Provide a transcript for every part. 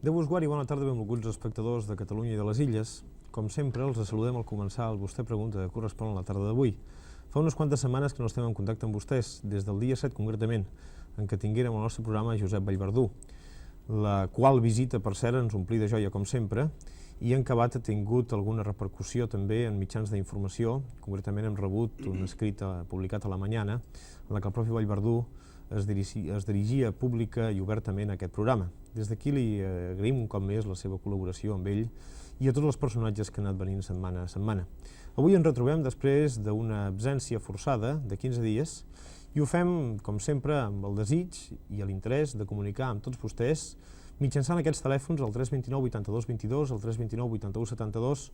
Déu us guard i bona tarda, benvolguts espectadors de Catalunya i de les Illes. Com sempre, els saludem al començar el Vostè Pregunta, que correspon a la tarda d'avui. Fa unes quantes setmanes que no estem en contacte amb vostès, des del dia 7 concretament, en què tinguérem el nostre programa Josep Vallverdú, la qual visita, per cert, ens omplí de joia com sempre, i en acabat ha tingut alguna repercussió també en mitjans d'informació. Concretament hem rebut un escrit publicat a La Mañana, en la que el propi Vallverdú es dirigia pública i obertament a aquest programa. Des d'aquí li agraïm un cop més la seva col·laboració amb ell i a tots els personatges que han anat venint setmana a setmana. Avui ens retrobem després d'una absència forçada de 15 dies i ho fem, com sempre, amb el desig i l'interès de comunicar amb tots vostès mitjançant aquests telèfons, el 329 82 22, el 329 81 72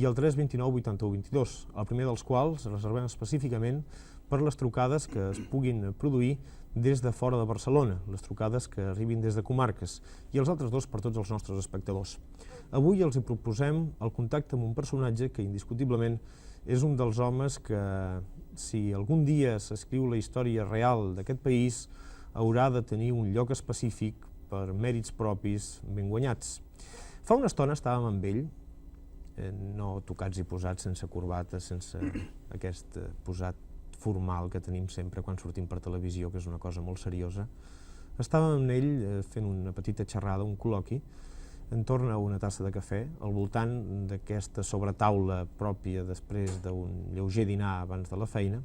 i el 329 81 22, el primer dels quals reservem específicament per les trucades que es puguin produir des de fora de Barcelona, les trucades que arribin des de comarques, i els altres dos per tots els nostres espectadors. Avui els hi proposem el contacte amb un personatge que indiscutiblement és un dels homes que, si algun dia s'escriu la història real d'aquest país, haurà de tenir un lloc específic per mèrits propis ben guanyats. Fa una estona estàvem amb ell, no tocats i posats, sense corbata, sense aquest posat formal que tenim sempre quan sortim per televisió, que és una cosa molt seriosa. Estàvem amb ell fent una petita xerrada, un col·loqui, entorn a una tassa de cafè, al voltant d'aquesta sobretaula pròpia després d'un lleuger dinar abans de la feina,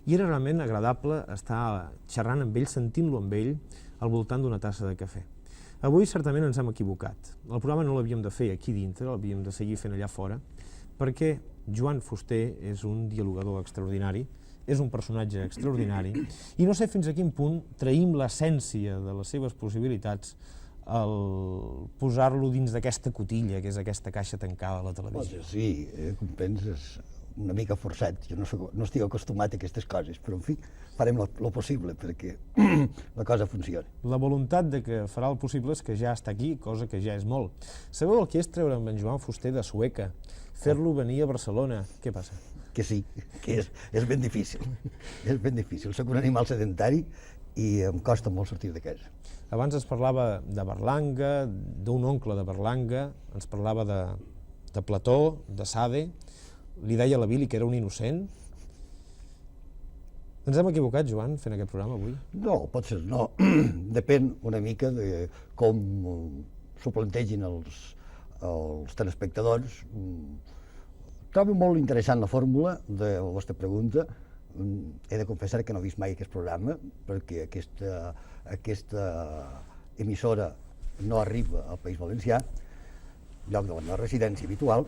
i era realment agradable estar xerrant amb ell, sentint-lo amb ell, al voltant d'una tassa de cafè. Avui certament ens hem equivocat. El programa no l'havíem de fer aquí dintre, l'havíem de seguir fent allà fora, perquè Joan Fuster és un dialogador extraordinari, és un personatge extraordinari, i no sé fins a quin punt traïm l'essència de les seves possibilitats al posar-lo dins d'aquesta cotilla, que és aquesta caixa tancada a la televisió. Sí, comprens, és una mica forçat. Jo no estic acostumat a aquestes coses, però en fi, farem el possible perquè la cosa funcioni. La voluntat de que farà el possible és que ja està aquí, cosa que ja és molt. Sabeu el que és treure amb en Joan Fuster de Sueca, fer-lo venir a Barcelona? Què passa? Que sí, que és ben difícil. És ben difícil. Soc un animal sedentari i em costa molt sortir de casa. Abans es parlava de Berlanga, d'un oncle de Berlanga, ens parlava de Plató, de Sade, li deia a la Billy que era un innocent. Ens hem equivocat, Joan, fent aquest programa avui? No, potser no. Depèn una mica de com s'ho plantegin els telespectadors. Trobo molt interessant la fórmula de la vostra pregunta. He de confessar que no he vist mai aquest programa, perquè aquesta emissora no arriba al País Valencià, lloc de la meva residència habitual,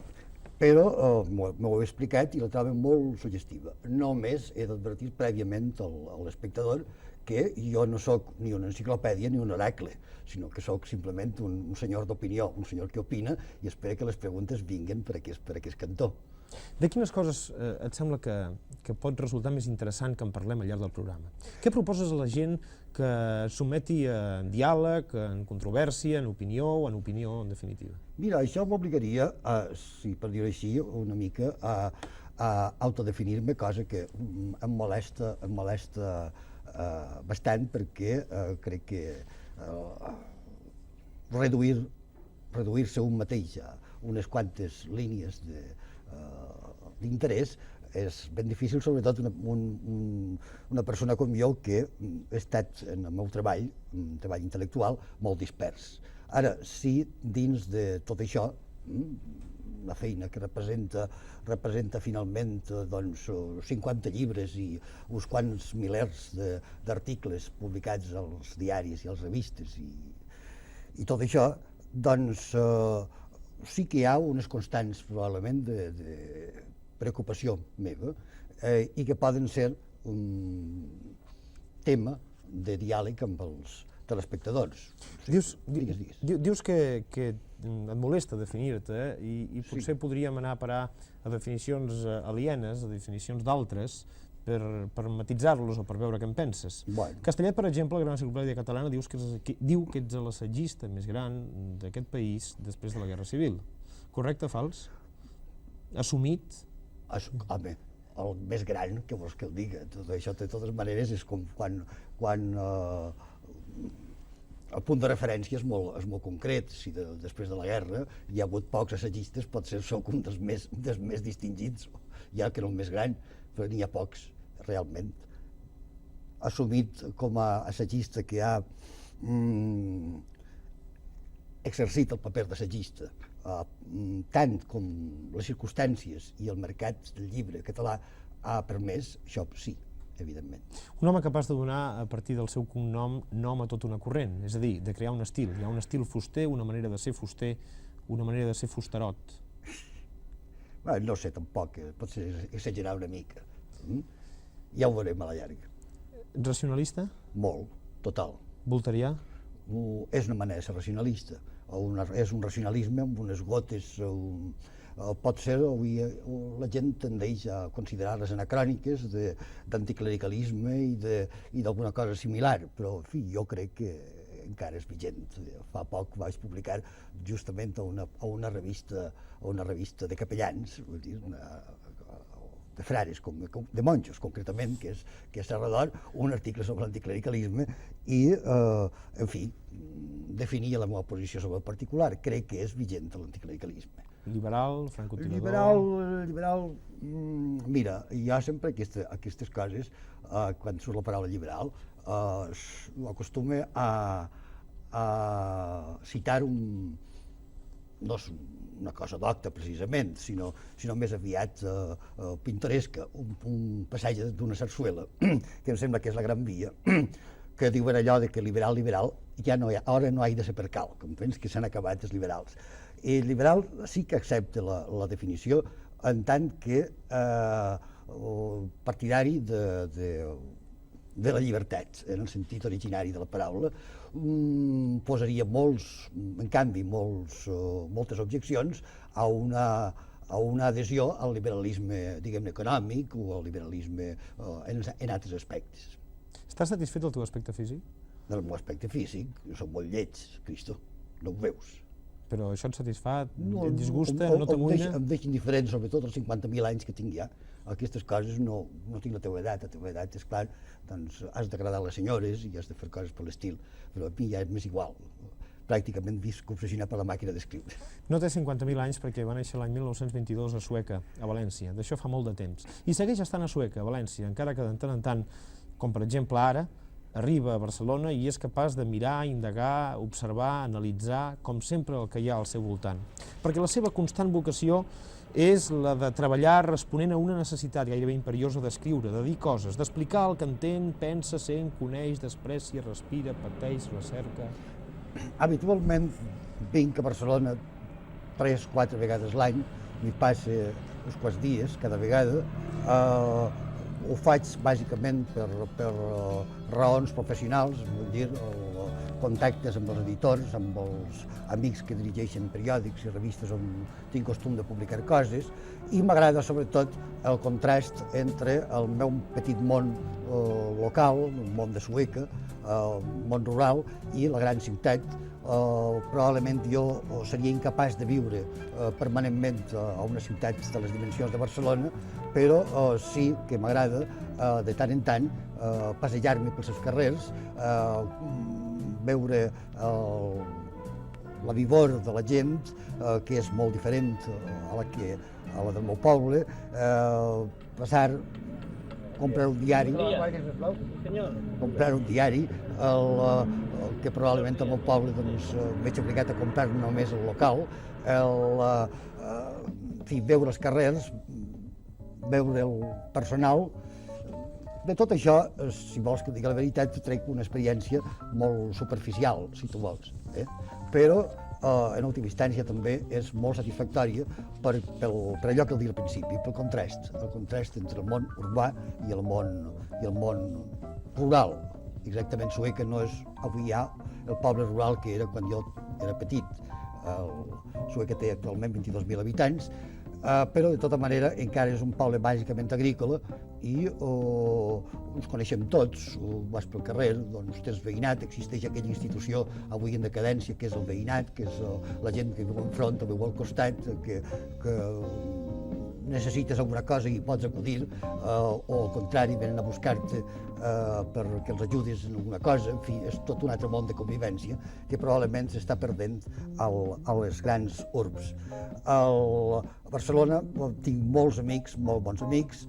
però m'ho he explicat i la trobo molt suggestiva. Només he d'advertir prèviament a l'espectador que jo no sóc ni una enciclopèdia ni un oracle, sinó que sóc simplement un senyor d'opinió, un senyor que opina i espera que les preguntes vinguin per aquest cantó. De quines coses et sembla que pot resultar més interessant que en parlem al llarg del programa? Què proposes a la gent que es sotmeti a diàleg, en controvèrsia, en opinió o en opinió, en definitiva? Mira, això m'obligaria, si per dir-ho així, una mica a autodefinir-me, cosa que em molesta bastant, perquè crec que reduir-se un mateix a unes quantes línies d'interès és ben difícil, sobretot una persona com jo que he estat en el meu treball, un treball intel·lectual, molt dispers. Ara, si dins de tot això, la feina que representa finalment 50 llibres i uns quants milers d'articles publicats als diaris i als revistes i tot això, doncs sí que hi ha unes constants, probablement, de preocupació meva i que poden ser un tema de diàleg amb els telespectadors. Dius que et molesta definir-te i potser podríem anar a parar a definicions alienes, a definicions d'altres, per matitzar-los o per veure què en penses. Castellet, per exemple, la Gran Enciclopèdia Catalana, diu que ets l'assagista més gran d'aquest país després de la Guerra Civil. Correcte, fals? Assumit? Home, el més gran, que vols que el diga? Tot això, de totes maneres, és com quan el punt de referència és molt concret. Si després de la guerra hi ha hagut pocs assagistes, potser soc un dels més distingits, ja que no el més gran, però n'hi ha pocs, realment. Assumit com a assagista que ha exercit el paper d'assagista, tant com les circumstàncies i el mercat del llibre català ha permès, això sí, evidentment. Un home capaç de donar, a partir del seu cognom, nom a tota una corrent, és a dir, de crear un estil. Hi ha un estil fuster, una manera de ser fuster, una manera de ser fusterot. No sé, tampoc, pot ser exagerar una mica. Ja ho veurem a la llarga. Racionalista? Molt, total. Volterià? És una manera de ser racionalista, és un racionalisme amb unes gotes, pot ser, avui la gent tendeix a considerar-les anacròniques d'anticlericalisme i d'alguna cosa similar, però en fi, jo crec que encara és vigent. Fa poc vaig publicar justament a una revista de capellans, vull dir, de frares, de monjos concretament, que és Serrador, un article sobre l'anticlericalisme i, en fi, definia la meva posició sobre el particular. Crec que és vigent l'anticlericalisme. Liberal, francotirador... Liberal, mira, jo sempre aquestes coses, quan surt la paraula liberal, m'acostumo a citar no és una cosa docta precisament, sinó més aviat pintoresca, un passatge d'una sarsuela, que em sembla que és la Gran Via, que diuen allò de que liberal, ja no hi ha, ara no ha de ser per cal, comprens que s'han acabat els liberals. I liberal sí que accepta la definició en tant que partidari de la llibertat, en el sentit originari de la paraula. Posaria en canvi, moltes objeccions a una adhesió al liberalisme, diguem-ne, econòmic o al liberalisme en altres aspectes. Estàs satisfet del teu aspecte físic? Del meu aspecte físic, jo soc molt lleig, Cristo, no ho veus. Però això et satisfà, et disgusta, no t'amoïna? Em deixa indiferent, sobretot els 50.000 anys que tinc ja. Aquestes coses no tinc la teva edat, és clar, doncs has d'agradar a les senyores i has de fer coses per l'estil, però a mi ja és més igual. Pràcticament visc obsessionat per la màquina d'escriure. No té 50.000 anys perquè va néixer l'any 1922 a Sueca, a València. D'això fa molt de temps. I segueix estant a Sueca, a València, encara que de tant en tant, com per exemple ara, arriba a Barcelona i és capaç de mirar, indagar, observar, analitzar, com sempre el que hi ha al seu voltant. Perquè la seva constant vocació és la de treballar responent a una necessitat gairebé imperiosa d'escriure, de dir coses, d'explicar el que entén, pensa, sent, coneix, desprecia, respira, pateix, recerca... Habitualment vinc a Barcelona 3-4 vegades l'any, m'hi passe uns quants dies cada vegada. Ho faig bàsicament per raons professionals, vull dir, contactes amb els editors, amb els amics que dirigeixen periòdics i revistes on tinc costum de publicar coses, i m'agrada sobretot el contrast entre el meu petit món local, el món de Sueca, el món rural i la gran ciutat. Probablement jo seria incapaç de viure permanentment a una ciutat de les dimensions de Barcelona, però sí que m'agrada de tant en tant passejar-me pels seus carrers, veure la vivor de la gent, que és molt diferent a la del meu poble, comprar un diari, que probablement al meu poble m'he obligat a comprar només el local, veure els carrers, veure el personal. De tot això, si vols que digui la veritat, trec una experiència molt superficial, si tu vols, però en última instància també és molt satisfactòria per allò que el dia al principi, pel contrast entre el món urbà i el món rural. Exactament, Sueca no és avui ja el poble rural que era quan jo era petit. Sueca té actualment 22.000 habitants, però de tota manera encara és un poble bàsicament agrícola i ens coneixem tots, vas pel carrer, doncs tens veïnat, existeix aquella institució avui en decadència que és el veïnat, que és la gent que viu enfront o viu al costat, que necessites alguna cosa i pots acudir, o al contrari, venen a buscar-te perquè els ajudis en alguna cosa. En fi, és tot un altre món de convivència que probablement s'està perdent a les grans urbs. A Barcelona tinc molts amics, molt bons amics,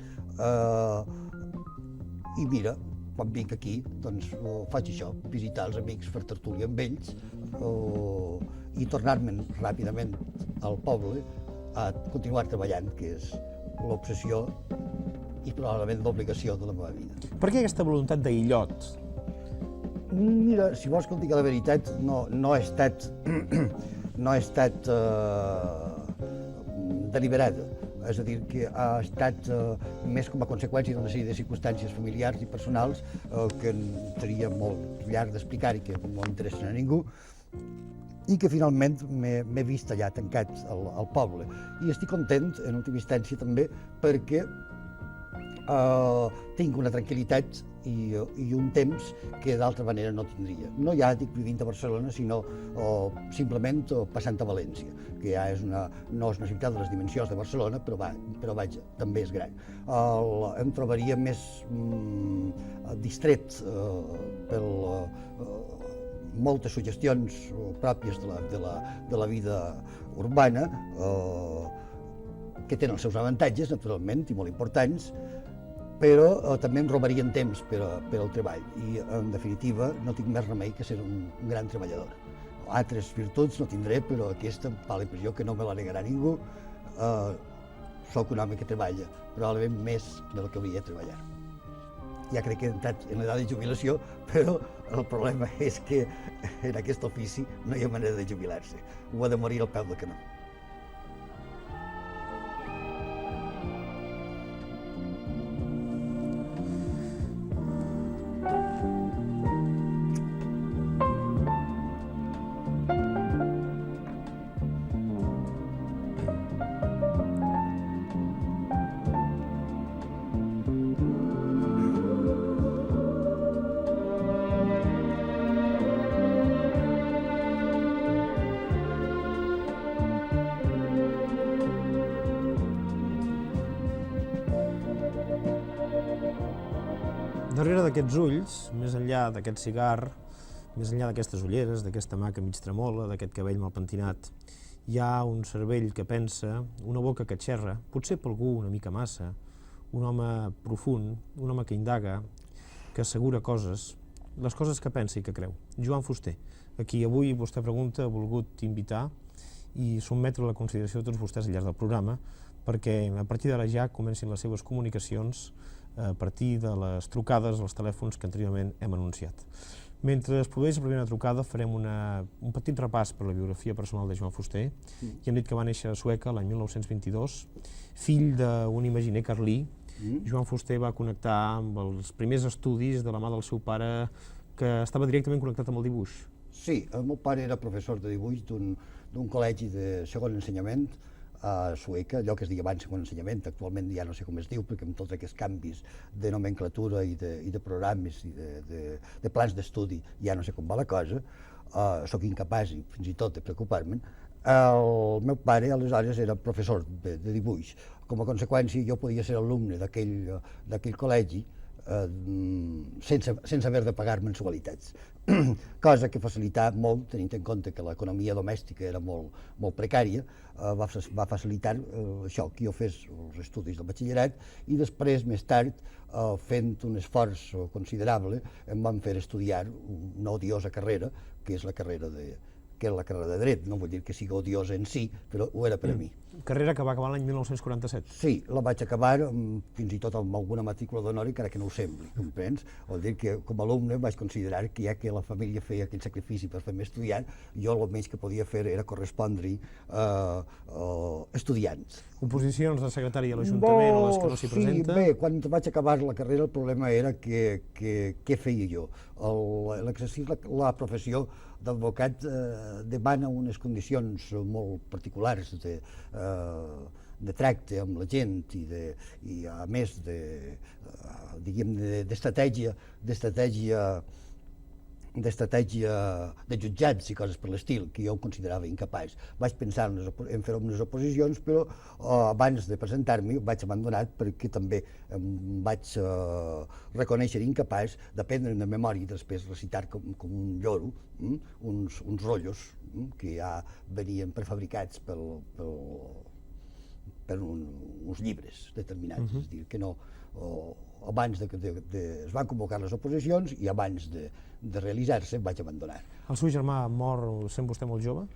i mira, quan vinc aquí, doncs faig això, visitar els amics, fer tertúlia amb ells, i tornar-me'n ràpidament al poble a continuar treballant, que és l'obsessió i probablement l'obligació de la meva vida. Per què aquesta voluntat d'aïllot? Mira, si vols que et digui la veritat, no ha estat, deliberada. És a dir, que ha estat més com a conseqüència d'una sèrie de circumstàncies familiars i personals que seria molt llarg d'explicar i que no interessen a ningú, i que finalment m'he vist allà tancat al poble. I estic content, en última instància també, perquè tinc una tranquil·litat i un temps que d'altra manera no tindria. No ja dic vivint a Barcelona, sinó simplement passant a València, que ja no és una ciutat de les dimensions de Barcelona, però vaja, també és gran. Em trobaria més distret per moltes suggestions pròpies de la vida urbana, que tenen els seus avantatges, naturalment, i molt importants, però també em robarien temps per al treball i, en definitiva, no tinc més remei que ser un gran treballador. Altres virtuts no tindré, però aquesta em fa la impressió que no me la negarà ningú. Soc un home que treballa, probablement més del que hauria de treballar. Ja crec que he entrat en l'edat de jubilació, però el problema és que en aquest ofici no hi ha manera de jubilar-se. Ho ha de morir al peu del canó. Darrere d'aquests ulls, més enllà d'aquest cigar, més enllà d'aquestes ulleres, d'aquesta mà que mig tremola, d'aquest cabell mal pentinat, hi ha un cervell que pensa, una boca que xerra, potser per algú una mica massa, un home profund, un home que indaga, que assegura coses, les coses que pensa i que creu. Joan Fuster, a qui avui vostè pregunta, ha volgut invitar i sotmetre a la consideració de tots vostès al llarg del programa, perquè a partir d'ara ja comencin les seves comunicacions a partir de les trucades als telèfons que anteriorment hem anunciat. Mentre es produeix la primera trucada farem un petit repàs per la biografia personal de Joan Fuster. I hem dit que va néixer a Sueca l'any 1922, fill d'un imaginer carlí. Joan Fuster va connectar amb els primers estudis de la mà del seu pare, que estava directament connectat amb el dibuix. Sí, el meu pare era professor de dibuix d'un col·legi de segon ensenyament a Sueca, allò que es deia abans segon ensenyament, actualment ja no sé com es diu, perquè amb tots aquests canvis de nomenclatura i de programes i de plans d'estudi ja no sé com va la cosa, sóc incapaç fins i tot de preocupar-me'n. El meu pare aleshores era professor de dibuix. Com a conseqüència jo podia ser alumne d'aquell col·legi sense haver de pagar mensualitats, cosa que facilitava molt, tenint en compte que l'economia domèstica era molt precària, va facilitar això, que jo fes els estudis del batxillerat i després, més tard, fent un esforç considerable, em van fer estudiar una odiosa carrera, que és la carrera de dret. No vull dir que sigui odiosa en si, però ho era per a mi. Carrera que va acabar l'any 1947. Sí, la vaig acabar fins i tot amb alguna matrícula d'honor, encara que no ho sembli, comprens? Vol dir que com a alumne vaig considerar que ja que la família feia aquell sacrifici per fer-me estudiar, jo el menys que podia fer era correspondre estudiants. Oposicions de secretari a l'Ajuntament o les que no s'hi presenta? Sí, bé, quan vaig acabar la carrera el problema era què feia jo. L'exercir la professió d'advocat demana unes condicions molt particulars de tracte amb la gent i a més d'estratègia d'estratègia de jutjats i coses per l'estil, que jo ho considerava incapaç. Vaig pensar en fer unes oposicions, però abans de presentar-m'hi vaig abandonar perquè també em vaig reconèixer incapaç d'aprendre de memòria i després recitar com un lloro uns rotllos que ja venien prefabricats per uns llibres determinats. És a dir, que no... abans es van convocar les oposicions i abans de realitzar-se vaig abandonar. El seu germà mor sent vostè molt jove?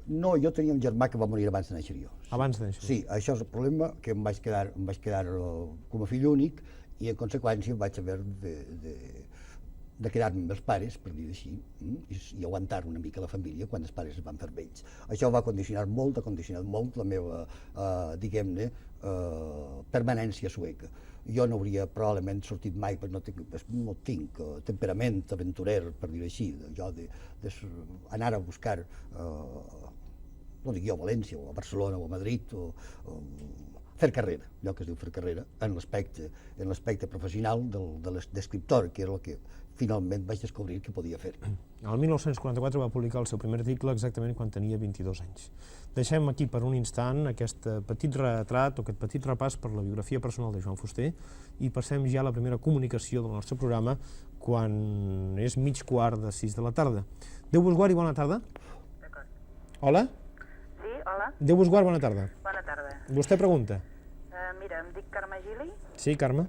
No, jo tenia un germà que va morir abans de néixer jo. Abans de néixer? Sí, això és el problema, que em vaig quedar com a fill únic i en conseqüència vaig haver de quedar-me amb els pares, per dir-ho així, i aguantar una mica la família quan els pares es van fer vells. Això va condicionar molt, ha condicionat molt la meva, diguem-ne, permanència sueca. Jo no hauria probablement sortit mai, perquè no tinc temperament aventurer, per dir-ho així, jo d'anar a buscar, no dic jo, a València, o a Barcelona, o a Madrid, o fer carrera, allò que es diu fer carrera, en l'aspecte professional d'escriptor, que era el que finalment vaig descobrir que podia fer. El 1944 va publicar el seu primer article exactament quan tenia 22 anys. Deixem aquí per un instant aquest petit retrat o aquest petit repàs per la biografia personal de Joan Fuster i passem ja a la primera comunicació del nostre programa quan és 5:15 de la tarda. Déu vos guard i bona tarda. D'acord. Hola? Sí, hola. Déu vos guard, bona tarda. Bona tarda. Vostè pregunta. Mira, em dic Carme Gili, Sí, Carme?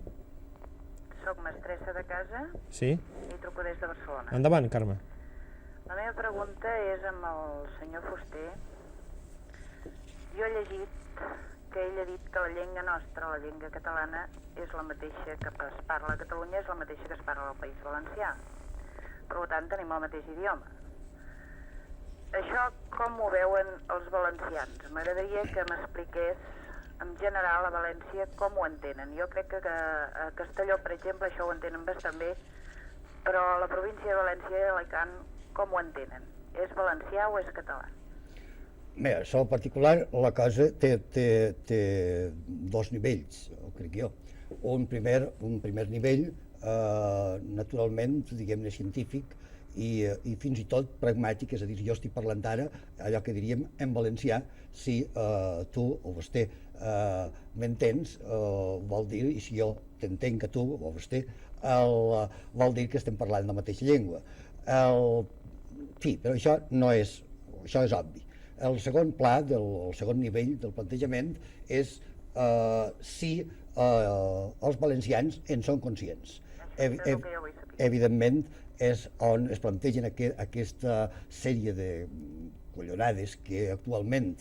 soc mestressa de casa Sí? i truco des de Barcelona. Endavant, Carme. La meva pregunta és amb el senyor Fuster. Jo he llegit que ell ha dit que la llengua nostra, la llengua catalana, és la mateixa que es parla a Catalunya, és la mateixa que es parla al País Valencià. Per tant, tenim el mateix idioma. Això com ho veuen els valencians? M'agradaria que m'expliqués en general a València com ho entenen. Jo crec que a Castelló, per exemple, això ho entenen bastant bé, però a la província de València i Alacant com ho entenen? És valencià o és català? Bé, això en particular, la cosa té dos nivells, crec jo. Un primer nivell, naturalment, diguem-ne, científic, i fins i tot pragmàtic, és a dir, jo estic parlant ara allò que diríem en valencià, si tu o vostè m'entens, vol dir, i si jo t'entenc que tu o vostè, vol dir que estem parlant la mateixa llengua. Sí, però això és obvi. El segon pla, el segon nivell del plantejament és si els valencians en són conscients. Això és el que jo vull saber. Evidentment, és on es plantegen aquesta sèrie de collonades que actualment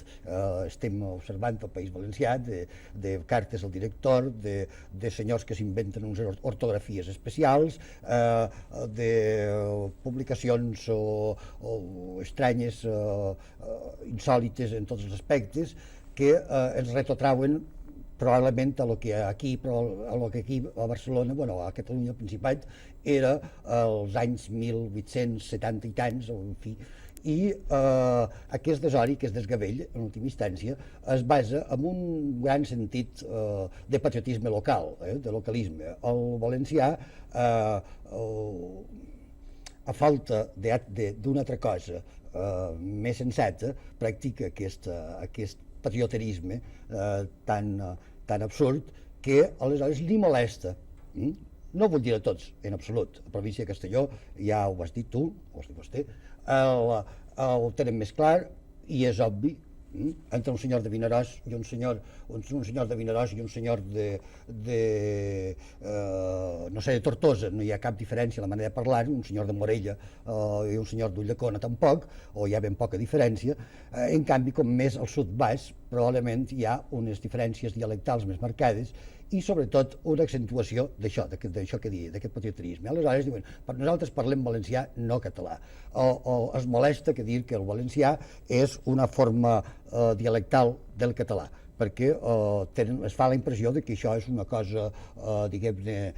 estem observant al País Valencià, de cartes al director, de senyors que s'inventen unes ortografies especials, de publicacions estranyes, insòlites en tots els aspectes, que ens retrotrauen probablement a lo que aquí a Barcelona, bueno, a Catalunya, al Principat, era als anys 1870 i tants, en fi, i aquest desori, aquest desgavell, en última instància, es basa en un gran sentit de patriotisme local, de localisme. El valencià, a falta d'una altra cosa més sensata, practica aquest patrioterisme tan absurd que aleshores li molesta. No vull dir a tots, en absolut. A la província de Castelló, ja ho has dit tu, ho has dit vostè, ho tenen més clar i és obvi, entre un senyor de Vinaròs i un senyor de Vinaròs i un senyor no sé, de Tortosa, no hi ha cap diferència en la manera de parlar, un senyor de Morella i un senyor d'Ulldecona tampoc, o hi ha ben poca diferència. En canvi, com més al sud baix, probablement hi ha unes diferències dialectals més marcades i sobretot una accentuació d'això que diia, d'aquest patrioterisme. Aleshores diuen, nosaltres parlem valencià, no català. O es molesta que dir que el valencià és una forma dialectal del català, perquè es fa la impressió de que això és una cosa, diguem-ne,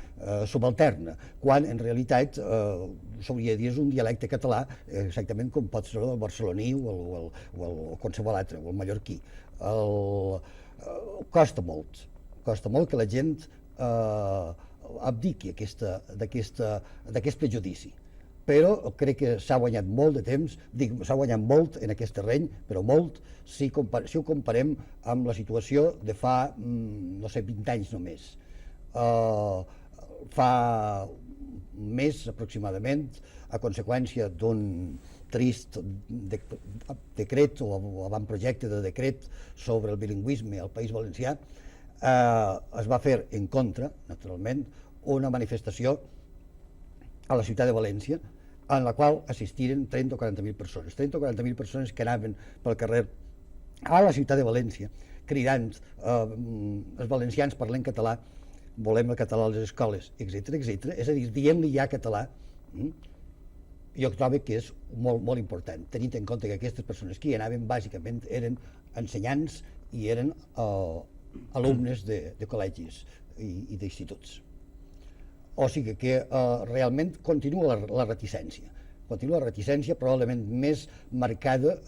subalterna, quan en realitat s'hauria de dir és un dialecte català, exactament com pot ser el barceloní o qualsevol altre, o el mallorquí. Costa molt que la gent abdiqui d'aquest prejudici. però crec que s'ha guanyat molt de temps, dic, s'ha guanyat molt en aquest terreny, però molt, si ho comparem amb la situació de fa, no sé, 20 anys només. Fa un mes aproximadament, a conseqüència d'un trist decret o avantprojecte de decret sobre el bilingüisme al País Valencià, es va fer en contra, naturalment, una manifestació a la ciutat de València, en la qual assistiren 30 o 40.000 persones. 30 o 40.000 persones que anaven pel carrer a la ciutat de València, cridant els valencians parlem català, volem el català a les escoles, etc. És a dir, dient-li ja català. Jo trobo que és molt, molt important, tenint en compte que aquestes persones que hi anaven bàsicament eren ensenyants i eren alumnes de col·legis i d'instituts. O sigui que realment continua la reticència. Continua la reticència probablement més marcada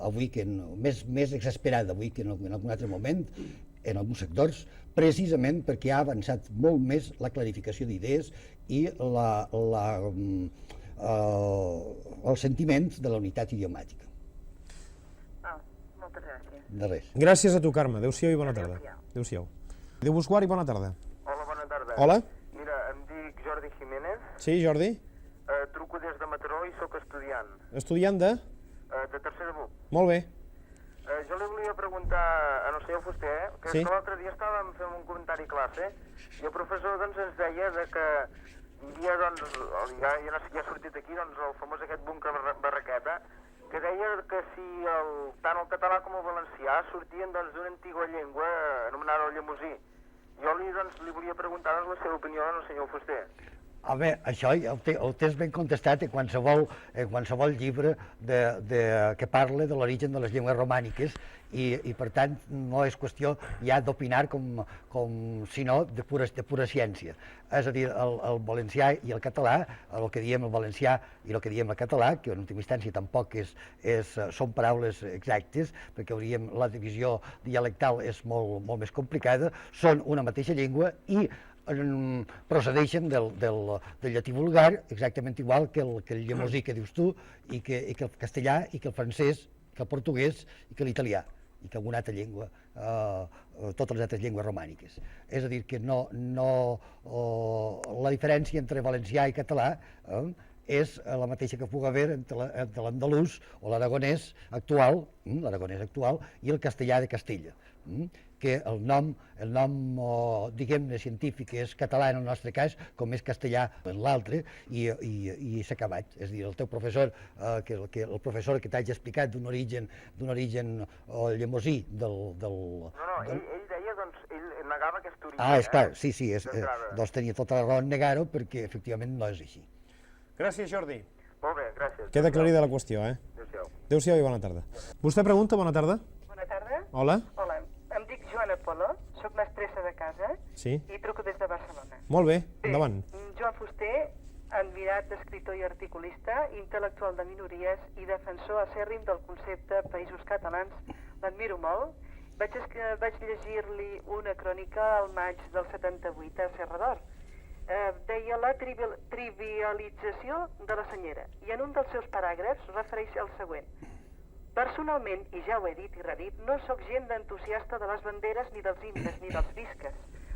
avui, més exasperada avui que en algun altre moment, en alguns sectors, precisament perquè ha avançat molt més la clarificació d'idees i el sentiment de la unitat idiomàtica. Moltes gràcies. De res. Gràcies a tu, Carme. Adéu-siau i bona tarda. Adéu-siau. Déu-vos guard i bona tarda. Hola, bona tarda. Hola. Mira, em dic Jordi Jiménez, Sí, Jordi? truco des de Mataró i sóc estudiant, Estudiant de? de tercer de BUP. Molt bé. Jo li volia preguntar al senyor Fuster, que Sí. és que l'altre dia estàvem fent un comentari a classe i el professor doncs, ens deia de que hi havia, doncs, ja ha sortit aquí, doncs, el famós aquest búnquer Barraqueta, que deia que si tant el català com el valencià sortien doncs, d'una antiga llengua anomenada el llemosí. Jo li volia preguntar la seva opinió al senyor Fuster. A veure, això ho tens ben contestat en qualsevol llibre que parla de l'origen de les llengües romàniques i per tant no és qüestió ja d'opinar com sinó de pura ciència. És a dir, el valencià i el català, el que diem el valencià i el que diem el català, que en última instància tampoc són paraules exactes, perquè la divisió dialectal és molt més complicada, són una mateixa llengua i procedeixen del llatí vulgar, exactament igual que el llemosí que dius tu, i que el castellà, i que el francès, que el portuguès, i que l'italià, i que alguna altra llengua, totes les altres llengües romàniques. És a dir, que la diferència entre valencià i català és la mateixa que pugui haver entre l'andalús o l'aragonès actual, i el castellà de Castella, que el nom diguem-ne, científic és català en el nostre cas, com és castellà en l'altre, i s'ha acabat. És a dir, el teu professor, el professor que t'haig explicat d'un origen llemosí No, ell deia, doncs, ell negava aquest origen. Esclar, sí, doncs tenia tota la raó en negar-ho, perquè efectivament no és així. Gràcies, Jordi. Molt bé, gràcies. Queda aclarida la qüestió, Adéu-siau. Adéu-siau i bona tarda. Vostè pregunta, bona tarda? Bona tarda. Hola? Hola, em dic Joana Polo, soc mestressa de casa Sí. i truco des de Barcelona. Molt bé, endavant. Joan Fuster, admirat escriptor i articulista, intel·lectual de minories i defensor acèrrim del concepte Països Catalans, l'admiro molt. Vaig llegir-li una crònica al maig del 78 a Serra d'Or. Deia la trivialització de la senyera i en un dels seus paràgrafs refereix el següent. Personalment, i ja ho he dit i redit, no sóc gent d'entusiasta de les banderes, ni dels himnes, ni dels visques.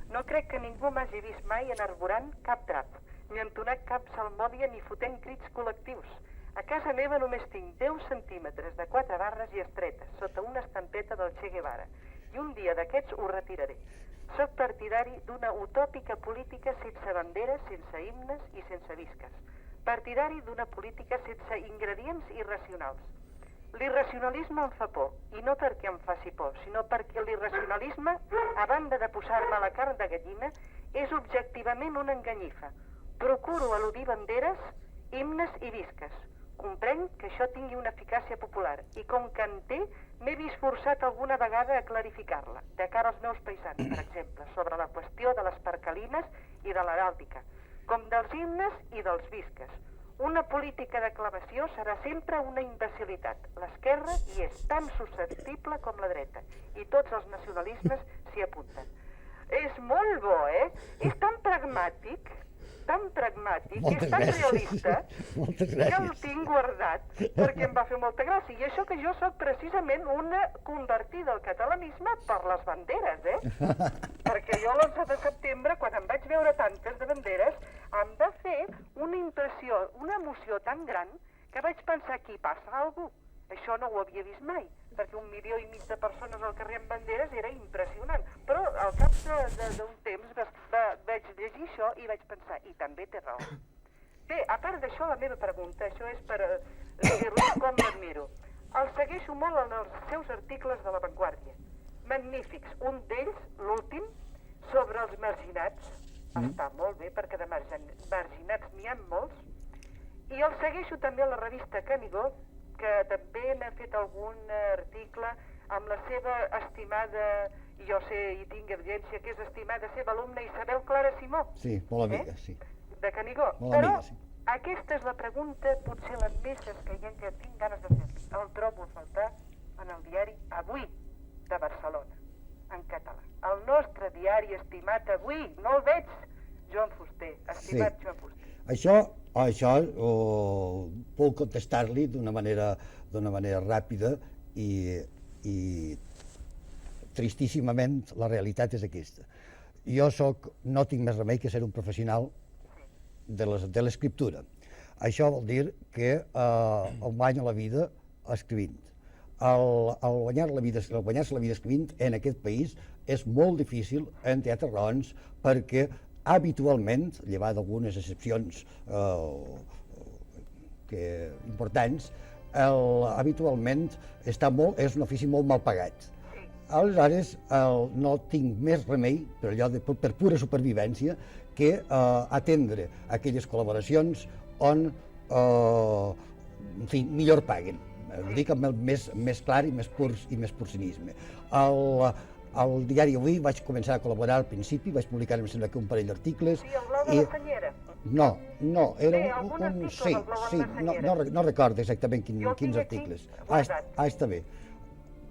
No crec que ningú m'hagi vist mai enarborant cap drap, ni entonant cap salmòdia, ni fotent crits col·lectius. A casa meva només tinc 10 centímetres de 4 barres i estretes, sota una estampeta del Che Guevara, i un dia d'aquests ho retiraré. Soc partidari d'una utòpica política sense banderes, sense himnes i sense visques. Partidari d'una política sense ingredients irracionals. L'irracionalisme em fa por, i no perquè em faci por, sinó perquè l'irracionalisme, a banda de posar-me la carn de gallina, és objectivament una enganyifa. Procuro eludir banderes, himnes i visques. Comprenc que això tingui una eficàcia popular i com que en té, m'he vist forçat alguna vegada a clarificar-la, de cara als meus paisans, per exemple, sobre la qüestió de les parcalines i de l'heràldica, com dels himnes i dels visques. Una política d'aclamació serà sempre una imbecilitat. L'esquerra hi és tan susceptible com la dreta i tots els nacionalismes s'hi apunten. És molt bo, És tan pragmàtic. tan pragmàtic, Moltes és tan gràcies. realista, Moltes que el gràcies. tinc guardat perquè em va fer molta gràcia. I això que jo sóc precisament una convertida al catalanisme per les banderes, Perquè jo l'11 de setembre, quan em vaig veure tantes de banderes, em va fer una impressió, una emoció tan gran que vaig pensar, aquí passa alguna cosa. Això no ho havia vist mai, perquè 1,5 milió de persones al carrer amb banderes era impressionant. Però al cap d'un temps vaig llegir això i vaig pensar, i també té raó. Bé, a part d'això, la meva pregunta, això és per dir-li com l'admiro. El segueixo molt en els seus articles de La Vanguardia. Magnífics. Un d'ells, l'últim, sobre els marginats. Està molt bé, perquè de marginats n'hi ha molts. I el segueixo també a la revista Canigó, que també n'ha fet algun article amb la seva estimada, jo sé i tinc evidència que és estimada seva alumna Isabel Clara Simó. Sí, molt amiga, sí. De Canigó. Molt Però amiga, sí. aquesta és la pregunta, potser la més escaient que tinc ganes de fer-li. El trobo a faltar en el diari Avui de Barcelona, en català. El nostre diari estimat Avui, no el veig, Joan Fuster, estimat Sí. Joan Fuster. Això puc contestar-li d'una manera ràpida i tristíssimament la realitat és aquesta. No tinc més remei que ser un professional de l'escriptura. Això vol dir que el guanyo la vida escrivint. El guanyar-se la vida escrivint en aquest país és molt difícil, entre altres raons, perquè habitualment, llevat d'algunes excepcions importants, habitualment és un ofici molt mal pagat. Aleshores, no tinc més remei, per pura supervivència, que atendre aquelles col·laboracions on, en fi, millor paguen. Ho dic amb el més clar i més pur cinisme. Al diari Avui vaig començar a col·laborar al principi, vaig publicar, em sembla que un parell d'articles. Sí, el blau de la senyera. No, era Bé, algun article del blau de la senyera. no recordo exactament Jo el quins tinc aquí, articles. guardat. Està bé.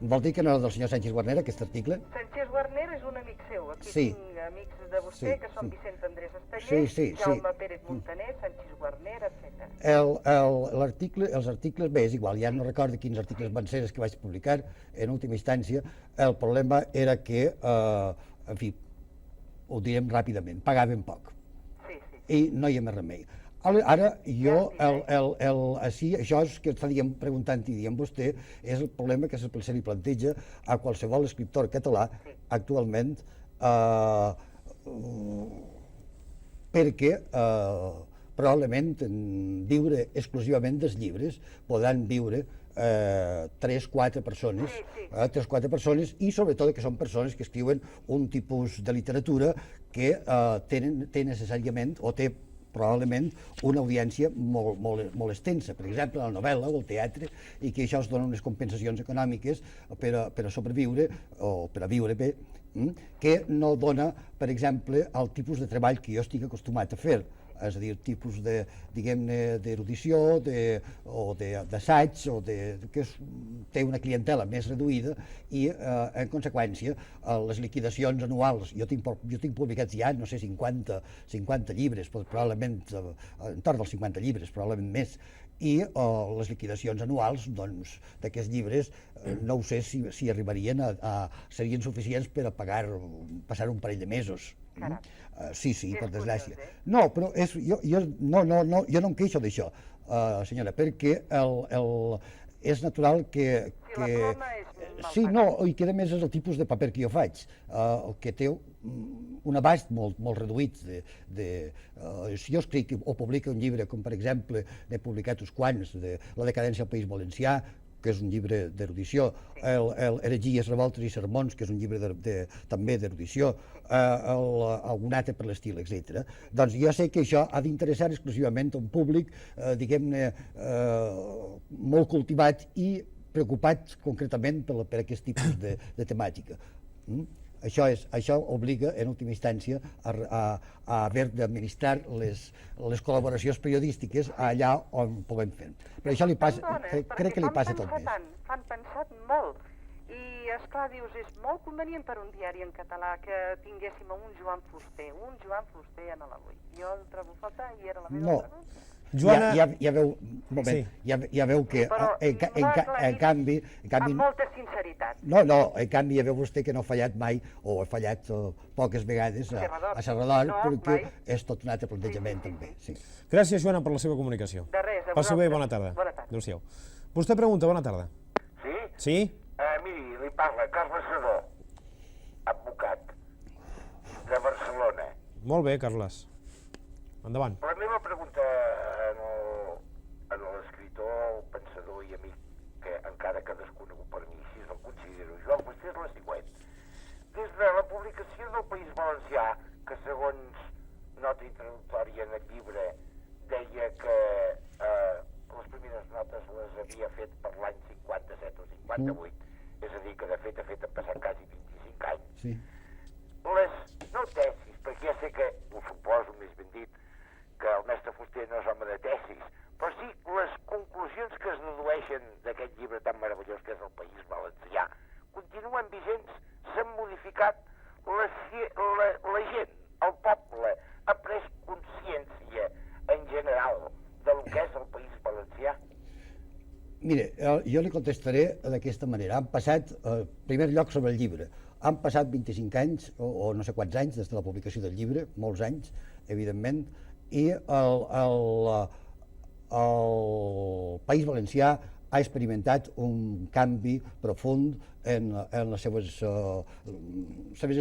Vol dir que no era del senyor Sánchez Guarnera, aquest article? Sánchez Guarner és un amic seu. Aquí Sí. tinc amics de vostè, Sí, que són sí. Vicent Andrés Esteller, Sí. Jaume Pérez Montaner, Sánchez Guarner, etc. Els articles, bé, és igual, ja no recordo quins articles van ser els que vaig publicar en última instància. El problema era que, en fi, ho direm ràpidament, pagaven poc Sí. i no hi ha més remei. Ara, jo, això és que està preguntant i dient vostè, és el problema que se li planteja a qualsevol escriptor català actualment, perquè probablement viure exclusivament dels llibres podran viure 3-4 persones, Sí. 3-4 persones, i sobretot que són persones que escriuen un tipus de literatura que té necessàriament o té probablement una audiència molt extensa, per exemple, la novel·la o el teatre, i que això es dona unes compensacions econòmiques per a sobreviure o per a viure bé, que no dona, per exemple, el tipus de treball que jo estic acostumat a fer, és a dir, tipus diguem-ne, d'erudició o d'assaig, que té una clientela més reduïda i, en conseqüència, les liquidacions anuals, jo tinc publicats ja, no sé, 50 llibres, probablement, entorn dels 50 llibres, probablement més, i les liquidacions anuals d'aquests llibres no ho sé si arribarien serien suficients per a passar un parell de mesos. Sí, per desgràcia. No, però jo no em queixo d'això, senyora, perquè és natural que... Sí, la ploma és mal Sí, no, i que a més és el tipus de paper que jo faig, que té un abast molt reduït. Si jo escric o publico un llibre, com per exemple n'he publicat uns quants, de La decadència al País Valencià, que és un llibre d'erudició, Heretgies, revoltes i sermons, que és un llibre també d'erudició, algun altre per l'estil, etc. Doncs jo sé que això ha d'interessar exclusivament a un públic, diguem-ne, molt cultivat i preocupat concretament per aquest tipus de temàtica. Això obliga, en última instància, a haver d'administrar les col·laboracions periodístiques allà on puguem fer. Però això crec que li passa tot més. Fan pensat molt. I esclar, dius, és molt convenient per un diari en català que tinguéssim un Joan Fuster en l'Avui. Jo el trobo a faltar i era la meva pregunta. Joana... Ja veu, un moment, ja veu que en canvi... Amb molta sinceritat. No, en canvi ja veu vostè que no ha fallat mai, o ha fallat poques vegades a Serrador, perquè és tot un altre plantejament també. Gràcies, Joana, per la seva comunicació. De res, a Passi bé, bona tarda. Bona tarda. Adéu-siau. Vostè pregunta, bona tarda. Sí? Sí? Miri, li parla Carles Sedó, advocat de Barcelona. Molt bé, Carles. Endavant. La meva pregunta a l'escriptor, el pensador i amic, que encara que desconegut per mi, si el considero Joan Fuster, és la següent. Des de la publicació del País Valencià, que segons nota introductòria en el llibre deia que les primeres notes les havia fet per l'any 57 o 58, és a dir, que de fet han passat quasi 25 anys. Sí. No tesis, perquè ja sé que, ho suposo més ben dit, que el mestre Fuster no és home de tesis, però sí les conclusions que es dedueixen d'aquest llibre tan meravellós que és el País Valencià continuen vigents, s'han modificat, la gent, el poble, ha pres consciència en general del que és el País Valencià. Mire, jo li contestaré d'aquesta manera. Han passat, en primer lloc sobre el llibre, han passat 25 anys, o no sé quants anys, des de la publicació del llibre, molts anys, evidentment, i el País Valencià ha experimentat un canvi profund en les seves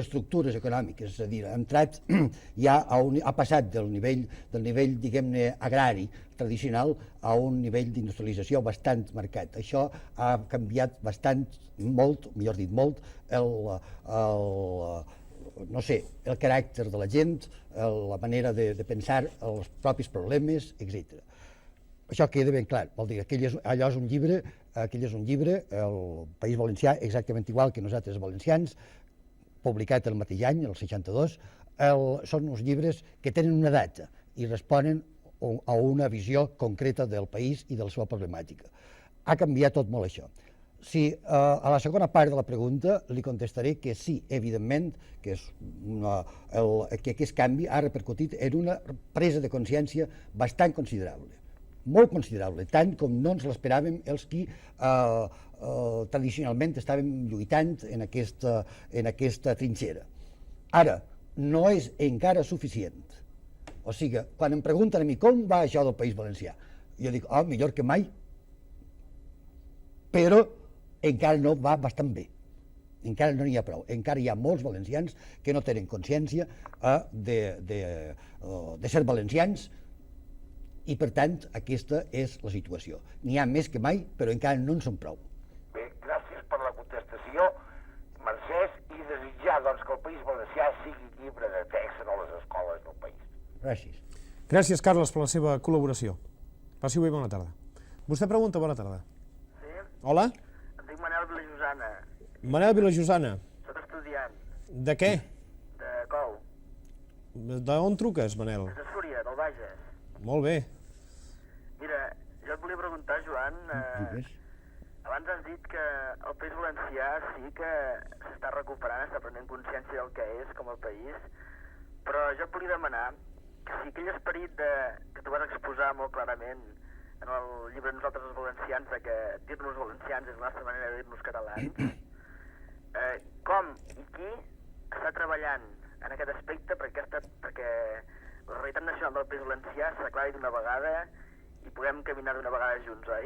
estructures econòmiques, és a dir, ha entrat ja ha passat del nivell, diguem-ne, agrari tradicional a un nivell d'industrialització bastant marcat. Això ha canviat bastant, molt, millor dit, molt, no sé, el caràcter de la gent, la manera de pensar, els propis problemes, etc. Això queda ben clar, vol dir, allò és un llibre, el País Valencià, exactament igual que nosaltres valencians, publicat el mateix any, el 62, són uns llibres que tenen una data i responen a una visió concreta del país i de la seva problemàtica. Ha canviat tot molt això. Sí, a la segona part de la pregunta li contestaré que sí, evidentment, que aquest canvi ha repercutit en una presa de consciència bastant considerable, molt considerable, tant com no ens l'esperàvem els qui tradicionalment estàvem lluitant en aquesta trinxera. Ara, no és encara suficient. O sigui, quan em pregunten a mi com va això del País Valencià, jo dic, millor que mai, però encara no va bastant bé, encara no n'hi ha prou, encara hi ha molts valencians que no tenen consciència de ser valencians i per tant aquesta és la situació. N'hi ha més que mai, però encara no en són prou. Bé, gràcies per la contestació, Mercès, i desitjar doncs, que el País Valencià sigui llibre de text a les escoles del país. Gràcies. Gràcies, Carles, per la seva col·laboració. Passi bé, bona tarda. Vostè pregunta, bona tarda. Sí? Hola? Em dic Manel Vilajosana. Manel Vilajosana. Soc estudiant. De què? De Cou. D'on truques, Manel? De Súria, del Bages. Molt bé. Mira, jo et volia preguntar, Joan, abans has dit que el País Valencià sí que s'està recuperant, està prenent consciència del que és com a país, però jo et volia demanar que si aquell esperit que tu vas exposar molt clarament en el llibre Nosaltres els valencians, de que dir-nos valencians és la nostra manera de dir-nos catalans, com i qui està treballant en aquest aspecte perquè la realitat nacional del País Valencià s'aclari d'una vegada i puguem caminar d'una vegada junts, oi?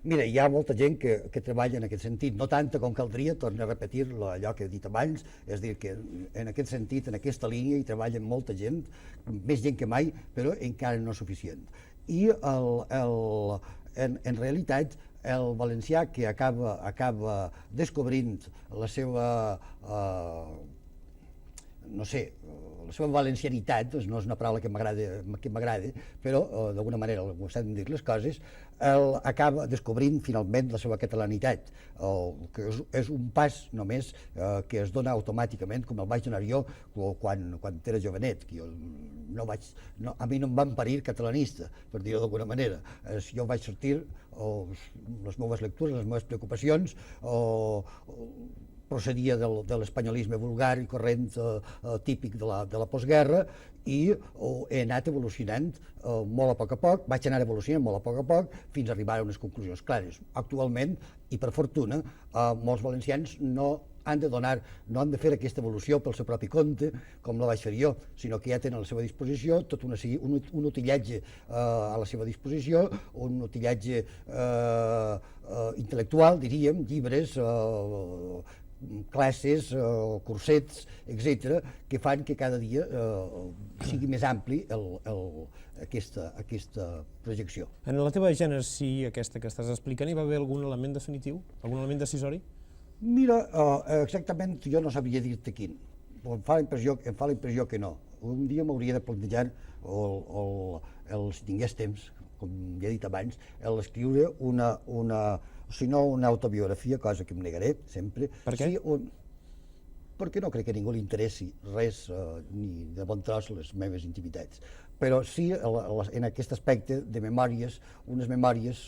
Mira, hi ha molta gent que treballa en aquest sentit, no tanta com caldria, torno a repetir allò que he dit abans, és dir, que en aquest sentit, en aquesta línia, hi treballa molta gent, més gent que mai, però encara no suficient. I en realitat, el valencià que acaba descobrint la seva no sé, la seva valencianitat, doncs no és una paraula que m'agrada, però d'alguna manera, com s'han dit les coses, acaba descobrint finalment la seva catalanitat, que és un pas només que es dona automàticament, com el vaig donar jo quan era jovenet, que jo a mi no em van parir catalanista, per dir-ho d'alguna manera. Jo vaig sortir, les meves lectures, les meves preocupacions, procedia de l'espanyolisme vulgar i corrent típic de la postguerra i he anat evolucionant molt a poc, vaig anar evolucionant molt a poc fins a arribar a unes conclusions clares. Actualment, i per fortuna, molts valencians no han de fer aquesta evolució pel seu propi compte, com la vaig fer jo, sinó que ja tenen a la seva disposició tot un utillatge a la seva disposició, un utillatge intel·lectual, diríem, llibres, classes, cursets, etc., que fan que cada dia sigui més ampli aquesta projecció. En la teva gènesi, aquesta que estàs explicant, hi va haver algun element definitiu? Algun element decisori? Mira, exactament jo no sabria dir-te quin. Em fa la impressió que no. Un dia m'hauria de plantejar, si tingués temps, com ja he dit abans, l'escriure si no una autobiografia, cosa que em negaré sempre. Per què? Perquè no crec que a ningú li interessi res, ni de bon tros, les meves intimitats. Però sí, en aquest aspecte de memòries, unes memòries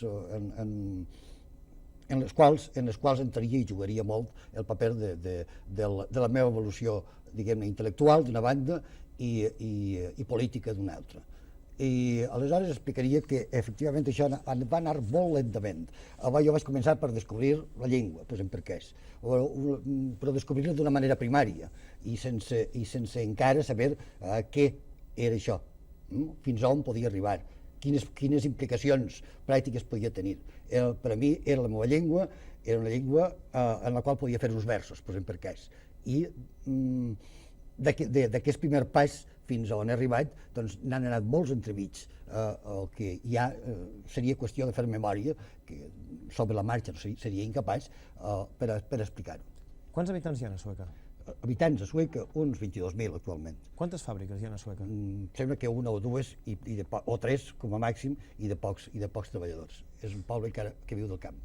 en les quals entraria i jugaria molt el paper de la meva evolució, diguem-ne, intel·lectual d'una banda i política d'una altra. I aleshores explicaria que efectivament això va anar molt lentament. Jo vaig començar per descobrir la llengua, posem per què és, però descobrir-la d'una manera primària i sense encara saber què era això, fins on podia arribar, quines implicacions pràctiques podia tenir. Per a mi era la meva llengua, era una llengua en la qual podia fer uns versos, posem per què és. I d'aquest primer pas fins a on he arribat, doncs n'han anat molts entremig, que ja seria qüestió de fer memòria, que sobre la marxa seria incapaç per explicar-ho. Quants habitants hi ha a Sueca? Habitants a Sueca, uns 22.000 actualment. Quantes fàbriques hi ha a Sueca? Sembla que una o dues, o tres com a màxim, i de pocs treballadors. És un poble que viu del camp.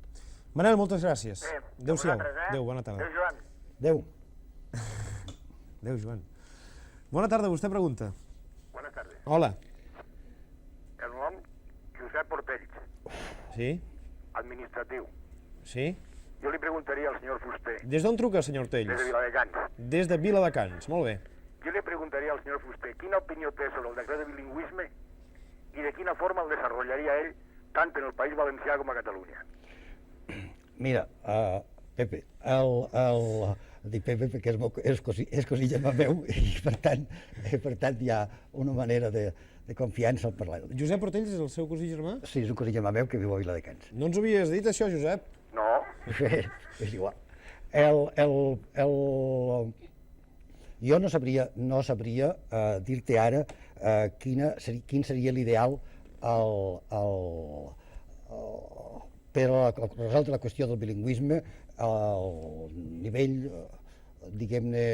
Manel, moltes gràcies. Adéu-siau. Adéu, bona tarda. Adéu, Joan. Adéu. Adéu, Joan. Bona tarda, vostè pregunta. Buenas tardes. Hola. El nom, Josep Portells, Sí? administratiu. Sí? Jo li preguntaria al senyor Fuster, Des d'on truca, senyor des de Tells? Viladecans, Des de Viladecans, molt bé. jo li preguntaria al senyor Fuster quina opinió té sobre el decret de bilingüisme i de quina forma el desarrollaria ell tant en el País Valencià com a Catalunya. Mira, Pepe, dic Pepe perquè és cosí germà meu i per tant hi ha una manera de confiança al parlar. Josep Portells és el seu cosí germà? Sí, és un cosí germà meu que viu a Viladecans. No ens ho havies dit, això, Josep? No, És igual. Jo no sabria dir-te ara quin seria l'ideal per resoldre la qüestió del bilingüisme al nivell, diguem-ne,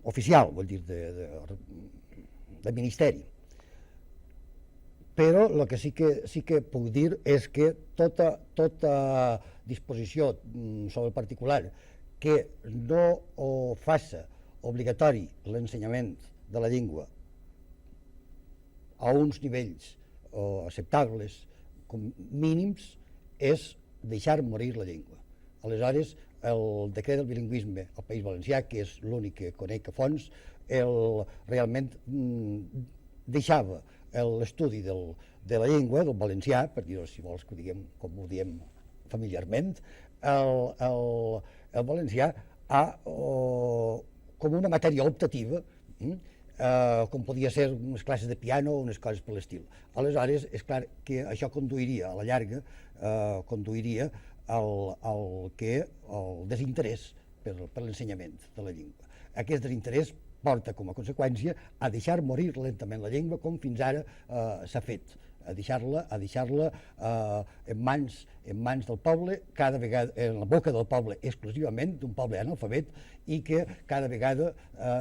oficial, vull dir, de ministeri. Però el que sí que puc dir és que tota disposició sobre el particular que no faça obligatori l'ensenyament de la llengua a uns nivells acceptables com mínims és deixar morir la llengua. Aleshores, el decret del bilingüisme al País Valencià, que és l'únic que conec a fons, realment deixava l'estudi de la llengua, del valencià, per dir-ho, si vols que ho diguem com ho diem familiarment, el valencià com una matèria optativa, com podia ser unes classes de piano o unes coses per l'estil. Aleshores, és clar que això conduiria, a la llarga, conduiria al desinterès per l'ensenyament de la llengua. Aquest desinterès porta com a conseqüència a deixar morir lentament la llengua com fins ara s'ha fet a deixar-la en mans del poble, cada vegada en la boca del poble exclusivament, d'un poble analfabet, i que cada vegada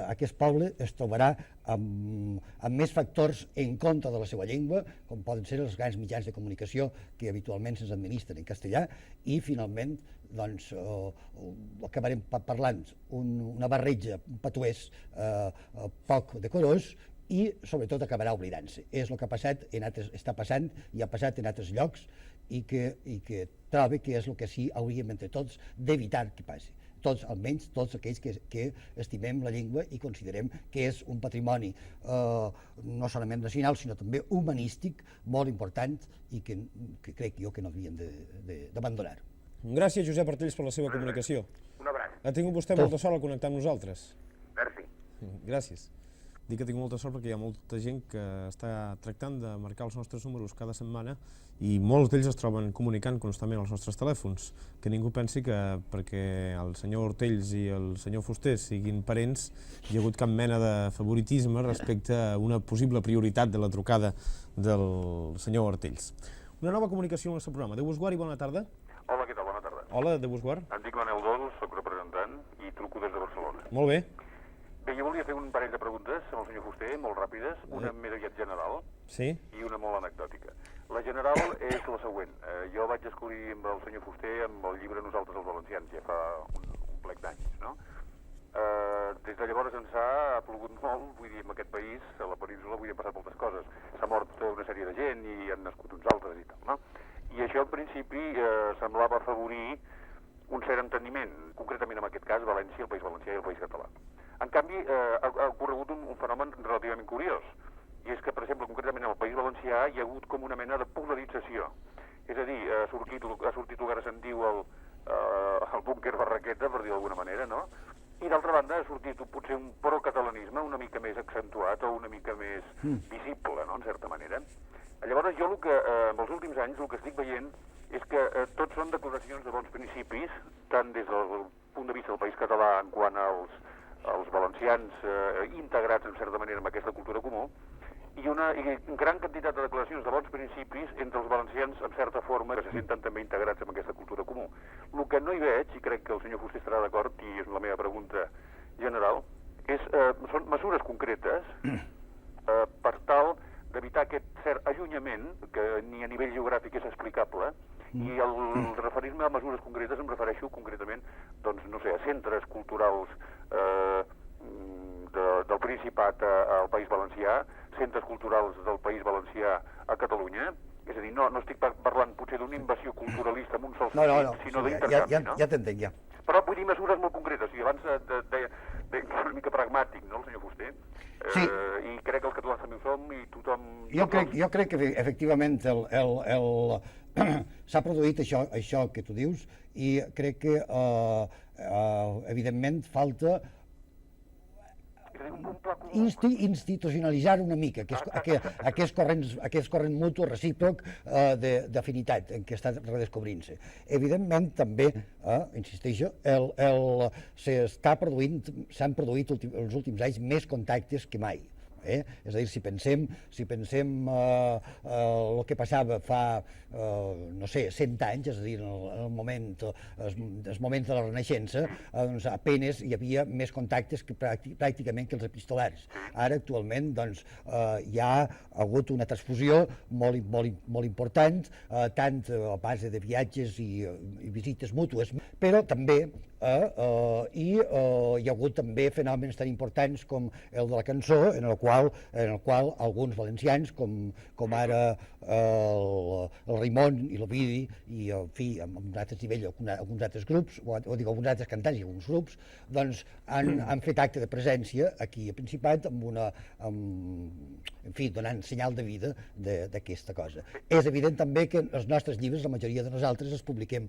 aquest poble es trobarà amb més factors en contra de la seva llengua, com poden ser els grans mitjans de comunicació que habitualment se'ns administren en castellà, i finalment doncs, acabarem parlant una barreja, un patuès poc decorós, i sobretot acabarà oblidant-se. És el que ha passat està passant i ha passat en altres llocs, i que trobo que és el que sí hauríem entre tots d'evitar que passi. Tots, almenys tots aquells que estimem la llengua i considerem que és un patrimoni no solament nacional, sinó també humanístic, molt important, i que crec jo que no havíem d'abandonar. Gràcies, Josep Artells, per la seva comunicació. Un abraç. Ha tingut vostè molta sort al connectar amb nosaltres. Merci. Gràcies. Dic que tinc molta sort perquè hi ha molta gent que està tractant de marcar els nostres números cada setmana i molts d'ells es troben comunicant constantment als nostres telèfons. Que ningú pensi que perquè el senyor Ortells i el senyor Fuster siguin parents hi ha hagut cap mena de favoritisme respecte a una possible prioritat de la trucada del senyor Ortells. Una nova comunicació al nostre programa. Déu vos guard i bona tarda. Hola, què tal? Bona tarda. Hola, Déu vos guard. Em dic Manel Dols, soc representant i truco des de Barcelona. Molt bé. Bé, jo volia fer un parell de preguntes amb el senyor Fuster, molt ràpides, una més aviat general Sí. i una molt anecdòtica. La general és la següent. Jo vaig descobrir amb el senyor Fuster amb el llibre Nosaltres els valencians, ja fa un plec d'anys, no? Des de llavors ençà ha plogut molt, vull dir, en aquest país, a la península, vull dir, han passat moltes coses. S'ha mort una sèrie de gent i han nascut uns altres i tal, no? I això, en principi, semblava afavorir un cert enteniment, concretament en aquest cas, València, el País Valencià i el País Català. En canvi, ha ocorregut un fenomen relativament curiós, i és que, per exemple, concretament en el País Valencià hi ha hagut com una mena de polarització. És a dir, ha sortit el que ara se'n diu el búnquer Barraqueta, per dir d'alguna manera, no? I d'altra banda ha sortit potser un procatalanisme una mica més accentuat o una mica més visible, no?, en certa manera. Llavors jo en els últims anys el que estic veient és que tots són declaracions de bons principis, tant des del punt de vista del País Català en quant als valencians integrats en certa manera en aquesta cultura comú, i una gran quantitat de declaracions de bons principis entre els valencians en certa forma que se senten també integrats en aquesta cultura comú. El que no hi veig, i crec que el senyor Fuster estarà d'acord, i és la meva pregunta general, són mesures concretes per tal d'evitar aquest cert allunyament, que ni a nivell geogràfic és explicable, i al referir-me a mesures concretes em refereixo concretament, doncs, no sé, a centres culturals del Principat al País Valencià, centres culturals del País Valencià a Catalunya. És a dir, no estic parlant potser d'una invasió culturalista en un sol sentit, sinó d'intercanvi, no? Ja t'entenc, ja. Però vull dir mesures molt concretes, i abans deia una mica pragmàtic, no, el senyor Fuster? Sí. I crec que els catalans també ho som, i tothom... Jo crec que efectivament s'ha produït això que tu dius, i crec que evidentment falta institucionalitzar una mica aquest corrent mutu recíproc d'afinitat en què està redescobrint-se. Evidentment també, insisteixo, s'han produït els últims anys més contactes que mai. És a dir, si pensem el que passava fa, no sé, 100 anys, és a dir, els moments de la Renaixença, doncs apenes hi havia més contactes pràcticament que els epistolars. Ara, actualment, doncs, hi ha hagut una transfusió molt important, tant a base de viatges i visites mútues, però també hi ha hagut també fenòmens tan importants com el de la cançó, en el qual alguns valencians, com ara el Raimon i l'Ovidi, i en fi, amb un altre nivell, alguns altres grups, o dic, alguns altres cantants i alguns grups, doncs han fet acte de presència aquí a Principat en fi, donant senyal de vida d'aquesta cosa. És evident també que els nostres llibres, la majoria de nosaltres, els publiquem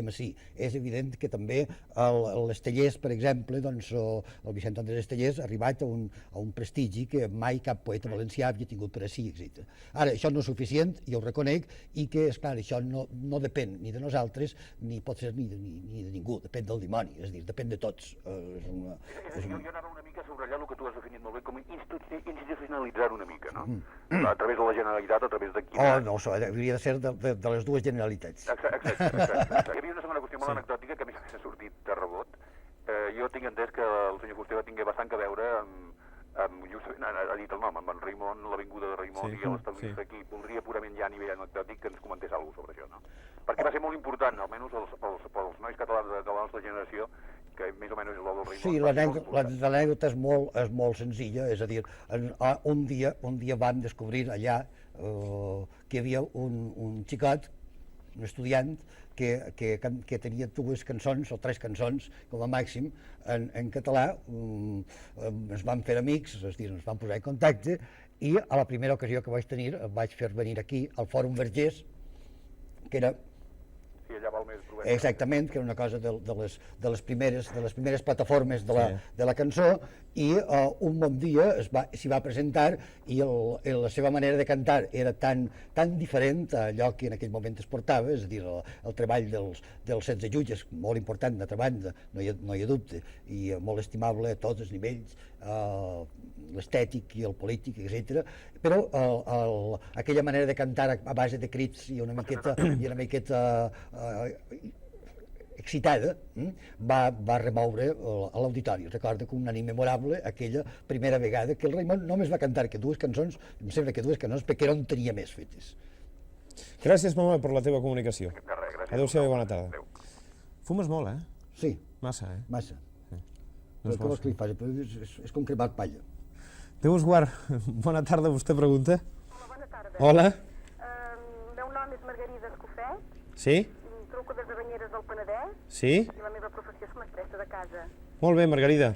així. És evident que també l'Estellers, per exemple, doncs, el Vicent Andrés Estellers ha arribat a un prestigi que mai cap poeta valencià havia tingut per ací, etc. Ara, això no és suficient, jo ho reconec, i que, esclar, això no depèn ni de nosaltres, ni pot ser ni de ningú, depèn del dimoni, és a dir, depèn de tots. Jo anava una mica a subratllar el que tu has definit molt bé com institucionalitzar una mica, no? A través de la Generalitat, a través de quina... No, això hauria de ser de les dues Generalitats. Exacte. Hi havia una segona qüestió molt anecdòtica que a mi s'ha sortit de rebot. Jo tinc entès que el senyor Fuster va tingué bastant que veure amb justament, ha dit el nom, amb en Raimon, l'avinguda de Raimon i l'establir-se aquí. Voldria purament ja a nivell anecdòtic que ens comentés alguna cosa sobre això, no? Perquè va ser molt important, almenys pels nois catalans de la nostra generació, que més o menys és el del Raimon. Sí, l'anècdota és molt senzilla, és a dir, un dia vam descobrir allà que hi havia un xicot, un estudiant, que tenia dues cançons o tres cançons com a màxim en català. Ens vam fer amics, és a dir, ens vam posar en contacte, i a la primera ocasió que vaig tenir em vaig fer venir aquí al Fòrum Vergés, que era... Sí, allà val més provar. Exactament, que era una cosa de les primeres plataformes de la cançó, i un bon dia s'hi va presentar i la seva manera de cantar era tan diferent a allò que en aquell moment es portava, és a dir, el treball dels 16 jutges, molt important d'altra banda, no hi ha dubte, i molt estimable a tots els nivells, l'estètic i el polític, etc. Però aquella manera de cantar a base de crits i una miqueta excitada, va remoure l'auditori. Recordo com un any memorable aquella primera vegada que el Raimon només va cantar que dues cançons, em sembla que dues cançons, perquè no en tenia més fetes. Gràcies, Manuel, per la teva comunicació. De res, gràcies. Adéu-siau i bona tarda. Adéu. Fumes molt, eh? Sí, Massa, eh? massa. No és Però què vols que li faci? És com cremar palla. Déu us guard. Bona tarda, vostè pregunta. Hola, bona tarda. Hola. El meu nom és Margarida Escofet, Sí? truco des de Banyeres del Penedès Sí? i la meva professió és mestressa de casa. Molt bé, Margarida.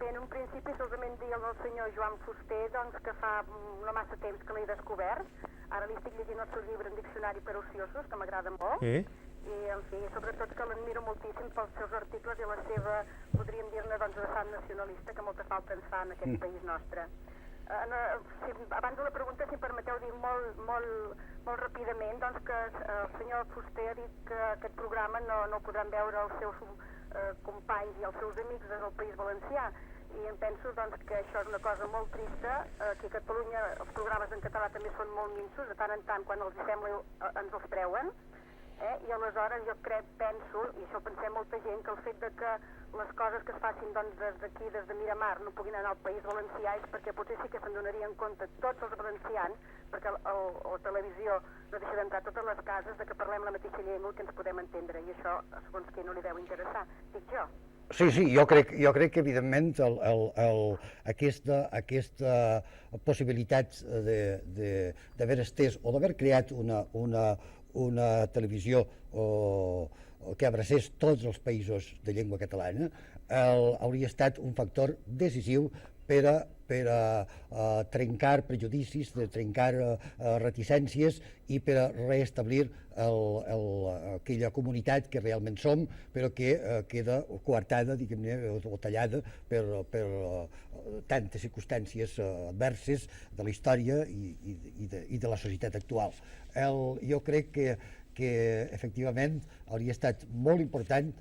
Bé, en un principi solament dir al senyor Joan Fuster doncs, que fa no massa temps que l'he descobert. Ara li estic llegint el seu llibre en diccionari per ociosos, que m'agrada molt. Sí? I, en fi, sobretot que l'admiro moltíssim pels seus articles i la seva, podríem dir-ne, doncs, vessant nacionalista que molta falta ens fa en aquest país nostre. Abans de la pregunta, si em permeteu dir molt ràpidament, doncs que el senyor Fuster ha dit que aquest programa no podran veure els seus companys i els seus amics des del País Valencià. I em penso doncs, que això és una cosa molt trista, que a Catalunya els programes en català també són molt minsos, de tant en tant quan els sembla ens els treuen. I aleshores jo penso, i això pensem molta gent, que el fet de que les coses que es facin doncs, des d'aquí, des de Miramar, no puguin anar al País Valencià és perquè potser sí que se'n donarien compte tots els valencians, perquè la televisió no deixa d'entrar a totes les cases, de que parlem la mateixa llengua que ens podem entendre, i això, segons qui no li deu interessar, dic jo. Sí, jo crec que evidentment aquesta possibilitat d'haver estès o d'haver creat una televisió que abracés tots els països de llengua catalana hauria estat un factor decisiu per a trencar prejudicis, de trencar reticències i per a reestablir aquella comunitat que realment som, però que queda coartada, diguem-ne, o tallada per tantes circumstàncies adverses de la història i de la societat actual. Jo crec que efectivament hauria estat molt important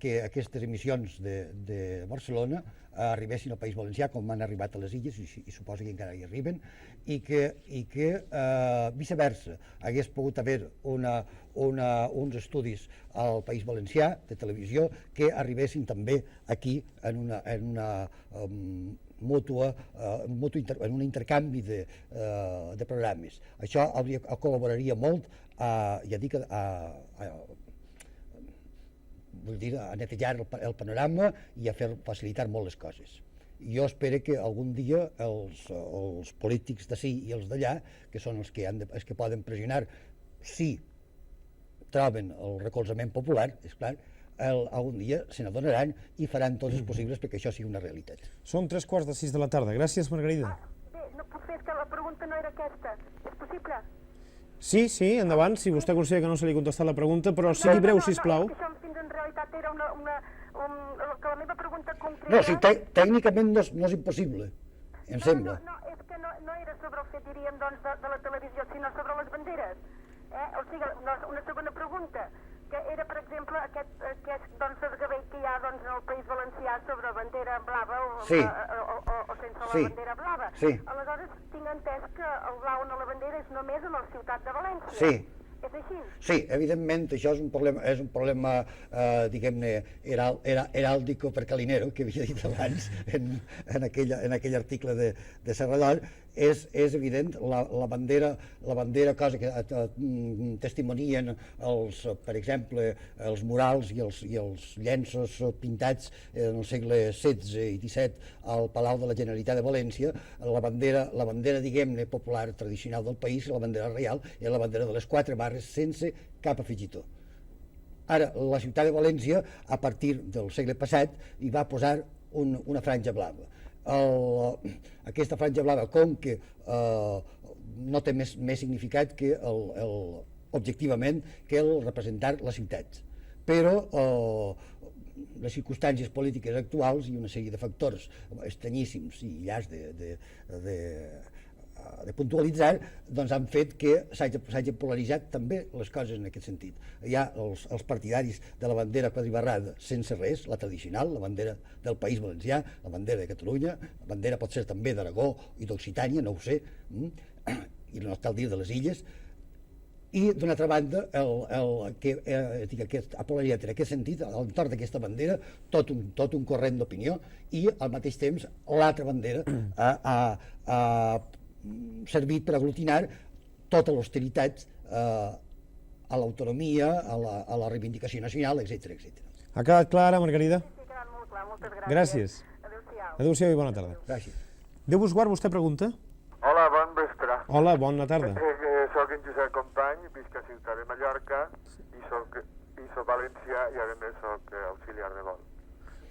que aquestes emissions de Barcelona arribessin al País Valencià com han arribat a les Illes, i suposo que encara hi arriben, i que viceversa hagués pogut haver uns estudis al País Valencià de televisió que arribessin també aquí en un intercanvi de programes. Això col·laboraria molt a netejar el panorama i a facilitar molt les coses. Jo espero que algun dia els polítics d'ací i els d'allà, que són els que poden pressionar, si troben el recolzament popular, esclar, algun dia se n'adonaran i faran tots els possibles perquè això sigui una realitat. Són 3:45 de la tarda. Gràcies, Margarida. Bé, no puc fer, que la pregunta no era aquesta. És possible? Sí, endavant, si vostè considera que no se li ha contestat la pregunta, però sigui breu, sisplau. No, és que això fins en realitat era que la meva pregunta concreta... No, sí, tècnicament no és impossible, em sembla. No, és que no era sobre el fet, diríem, doncs, de la televisió, sinó sobre les banderes. O sigui, una segona pregunta, que era, per exemple, aquest doncs, desgavell que hi ha doncs, en el País Valencià sobre bandera blava o sense la bandera blava. Sí. Aleshores, tinc entès que el blau en la bandera és només en la ciutat de València. Sí. És així? Sí, evidentment, això és un problema diguem-ne, heràldico per Calinero, que havia dit abans en aquell article de Serrador. És evident, la bandera, cosa que testimonien, per exemple, els murals i els llenços pintats en el segle XVI i XVII al Palau de la Generalitat de València, la bandera diguem-ne, popular, tradicional del país, la bandera reial, és la bandera de les 4 barres sense cap afegitó. Ara, la ciutat de València, a partir del segle passat, hi va posar una franja blava. Aquesta franja blava, com que no té més significat que objectivament que el representar les ciutats, però les circumstàncies polítiques actuals i una sèrie de factors estranyíssims i llars de puntualitzar, doncs han fet que s'hagin polaritzat també les coses en aquest sentit. Hi ha els partidaris de la bandera quadribarrada sense res, la tradicional, la bandera del País Valencià, la bandera de Catalunya, la bandera pot ser també d'Aragó i d'Occitània, no ho sé, i no cal dir de les illes, i d'una altra banda que ha polaritzat en aquest sentit, a l'entorn d'aquesta bandera, tot un corrent d'opinió, i al mateix temps l'altra bandera ha servit per aglutinar tota l'austeritat a l'autonomia, a la reivindicació nacional, etc. Ha quedat clara, Margarida? Sí, ha quedat molt clar, moltes gràcies. Gràcies. Adéu-siau. Adéu-siau i bona tarda. Gràcies. Déu vos guard, vostè pregunta? Hola, bon vespre. Hola, bona tarda. Soc en Josep Company, visc a Ciutat de Mallorca i soc valencià i a més soc auxiliar de vol.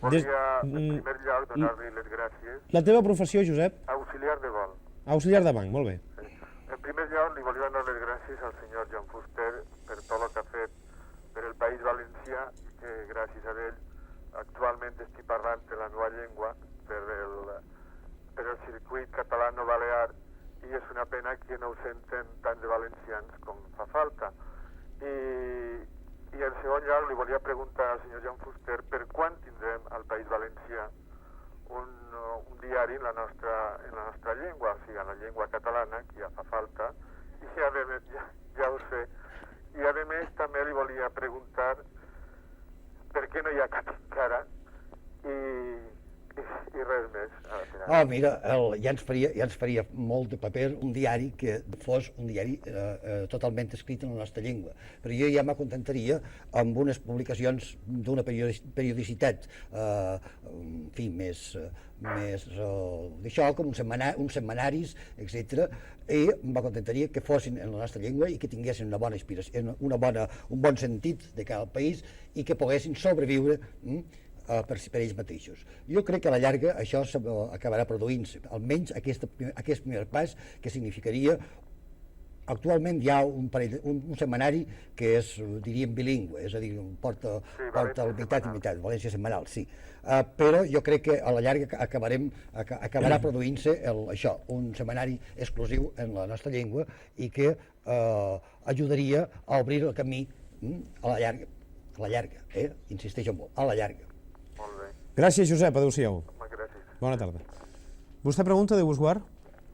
Volia, en primer lloc, donar-li les gràcies. La teva professió, Josep? Auxiliar de vol. Auxiliar de banc, molt bé. Sí. En primer lloc, li volia donar les gràcies al senyor Joan Fuster per tot el que ha fet per el País Valencià, que gràcies a ell actualment estic parlant la meva llengua per el circuit catalano-balear, i és una pena que no ho senten tant de valencians com fa falta. I en segon lloc li volia preguntar al senyor Joan Fuster per quan tindrem al País Valencià un diari en la nostra llengua, o sigui, en la llengua catalana, que ja fa falta, i a més, ja ho sé. I a més també li volia preguntar per què no hi ha cap encara, i res més. Mira, ja ens faria molt de paper un diari que fos un diari totalment escrit en la nostra llengua, però jo ja m'acontentaria amb unes publicacions d'una periodicitat en fi, més d'això, com uns setmanaris, etc. I m'acontentaria que fossin en la nostra llengua i que tinguessin una bona inspiració, un bon sentit de cada país, i que poguessin sobreviure per ells mateixos. Jo crec que a la llarga això acabarà produint-se, almenys aquest primer pas, que significaria... Actualment hi ha un setmanari que és, diríem, bilingüe, és a dir, porta el meitat i meitat, València Setmanal, sí. Però jo crec que a la llarga acabarà produint-se això, un setmanari exclusiu en la nostra llengua, i que ajudaria a obrir el camí a la llarga, insisteixo molt, a la llarga. Molt bé. Gràcies, Josep, adéu-siau. Gràcies. Bona tarda. Vostè pregunta, Déu vos guard?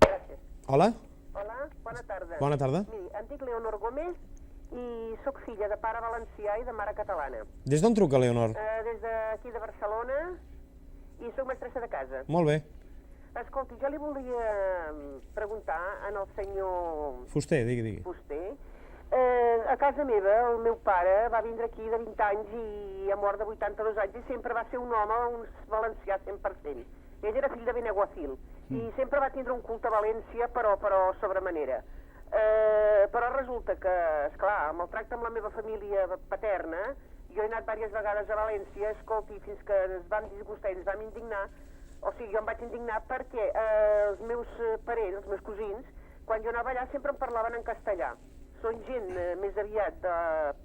Gràcies. Hola? Hola, bona tarda. Bona tarda. Miri, em dic Leonor Gómez i sóc filla de pare valencià i de mare catalana. Des d'on truca, Leonor? Des d'aquí de Barcelona, i sóc mestressa de casa. Molt bé. Escolti, jo li volia preguntar al senyor Fuster, digui. Fuster. A casa meva, el meu pare va vindre aquí de 20 anys i ha mort de 82 anys, i sempre va ser un home, un valencià 100%. Ell era fill de Benaguacil i sempre va tindre un culte a València, però sobremanera. Però resulta que, esclar, amb el tracte amb la meva família paterna, jo he anat diverses vegades a València, escolti, fins que ens vam disgustar i ens vam indignar. O sigui, jo em vaig indignar perquè els meus parents, els meus cosins, quan jo anava allà sempre em parlaven en castellà. Són gent més aviat de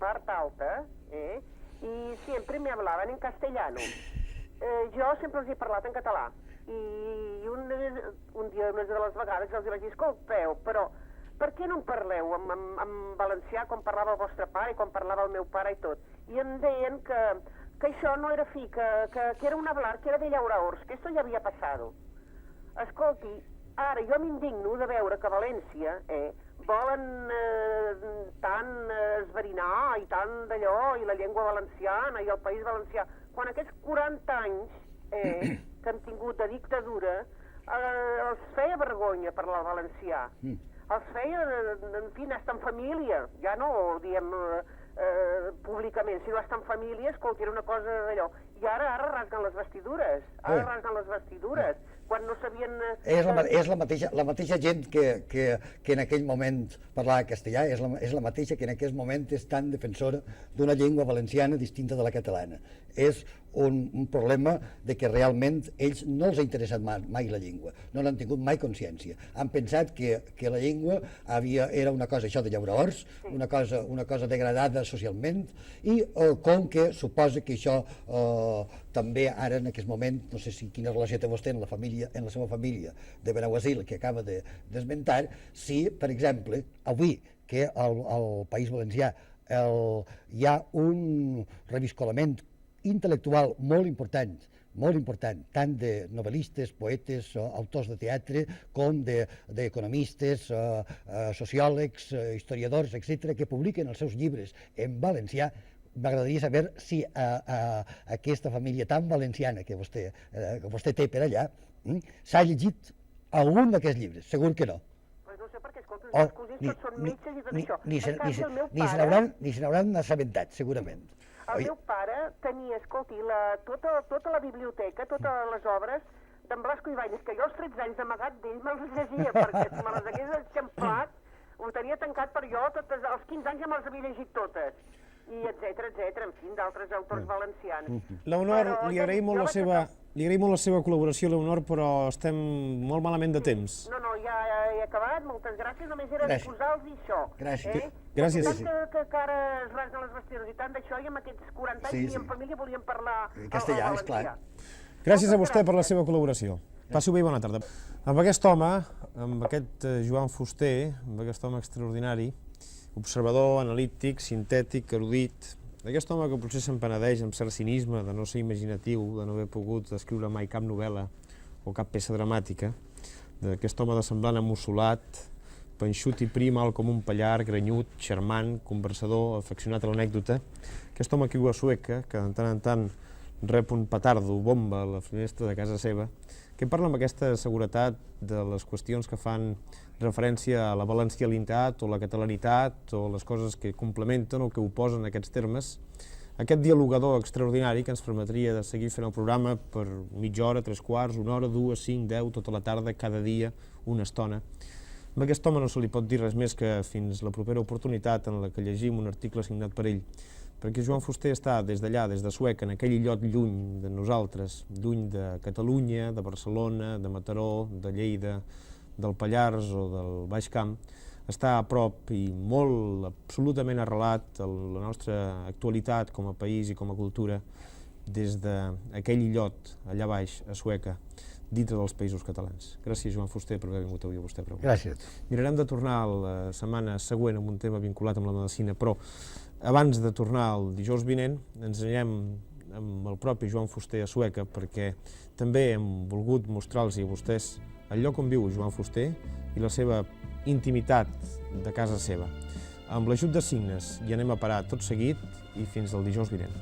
part alta, y siempre me hablaban en castellano. Jo sempre els he parlat en català i un dia, una de les vegades, els vaig dir, escolteu, però per què no en parleu en valencià com parlava el vostre pare i com parlava el meu pare i tot? I em deien que això no era fi, que era un hablar, que era de llauraors, que esto ja havia passat. Escolti, ara jo m'indigno de veure que a València volen tant esverinar i tant d'allò, i la llengua valenciana i el País Valencià, quan aquests 40 anys que hem tingut de dictadura els feia vergonya parlar el valencià. Els feia, en fi, estar en família, ja no ho diem públicament, sinó estar en família, escolti, era una cosa d'allò. I ara rasguen les vestidures, quan no sabien... És la mateixa gent que en aquell moment parlava castellà, és la mateixa que en aquest moment és tan defensora d'una llengua valenciana distinta de la catalana. És un problema de que realment ells no els ha interessat mai la llengua, no n'han tingut mai consciència. Han pensat que la llengua era una cosa, això de llauraors, una cosa degradada socialment, i com que suposa que això també ara en aquest moment, no sé quina relació té vostè en la seva família de Benaguasil, que acaba d'esmentar, si, per exemple, avui que al País Valencià hi ha un reviscolament intel·lectual molt important, tant de novel·listes, poetes, autors de teatre, com d'economistes, sociòlegs, historiadors, etc., que publiquen els seus llibres en valencià. M'agradaria saber si aquesta família tan valenciana que vostè té per allà s'ha llegit algun d'aquests llibres. Segur que no. No sé, perquè, escolta, els cosins tots són metges i tot això. Ni se n'hauran assabentat, segurament. El meu pare tenia, escolti, tota la biblioteca, totes les obres d'en Blasco Ibáñez, que jo als 13 anys amagat d'ell me'ls llegia, perquè si me les hagués enxamplat, ho tenia tancat per jo, als 15 anys ja me'ls havia llegit totes, i etcètera, en fi, d'altres autors valencians. Leonor, li agraïm molt la seva col·laboració, Leonor, però estem molt malament de temps. No, ja he acabat, moltes gràcies, només era posar-los això. Gràcies. Gràcies. Que ara es rasguen les vestidures i tant d'això, i amb aquests 40 anys ni en família volíem parlar castellà, és clar. Gràcies a vostè per la seva col·laboració. Passi-ho bé i bona tarda. Amb aquest home, amb aquest Joan Fuster, amb aquest home extraordinari, observador, analític, sintètic, erudit, aquest home que potser se'n penedeix amb cert cinisme de no ser imaginatiu, de no haver pogut escriure mai cap novel·la o cap peça dramàtica, d'aquest home de semblant amussolat, panxut i prim, alt com un pallar, grenyut, xarmant, conversador, afeccionat a l'anècdota, aquest home que viu a Sueca, que de tant en tant rep un petardo, bomba, a la finestra de casa seva, que parla amb aquesta seguretat de les qüestions que fan referència a la valencialitat o la catalanitat o les coses que complementen o que oposen aquests termes, aquest dialogador extraordinari que ens permetria de seguir fent el programa per mitja hora, 3/4, 1 hora, 2, 5, 10, tota la tarda, cada dia, una estona. A aquest home no se li pot dir res més que fins la propera oportunitat en la que llegim un article signat per ell, perquè Joan Fuster està des d'allà, des de Sueca, en aquell illot lluny de nosaltres, lluny de Catalunya, de Barcelona, de Mataró, de Lleida, del Pallars o del Baix Camp, està a prop i molt absolutament arrelat a la nostra actualitat com a país i com a cultura des d'aquell illot allà baix, a Sueca, dintre dels països catalans. Gràcies, Joan Fuster, per haver vingut avui a vostè. Gràcies. Mirarem de tornar la setmana següent amb un tema vinculat amb la medicina, però abans de tornar el dijous vinent ens anirem amb el propi Joan Fuster a Sueca, perquè també hem volgut mostrar-los a vostès el lloc on viu Joan Fuster i la seva intimitat de casa seva. Amb l'ajut de signes hi anem a parar tot seguit i fins al dijous vinent.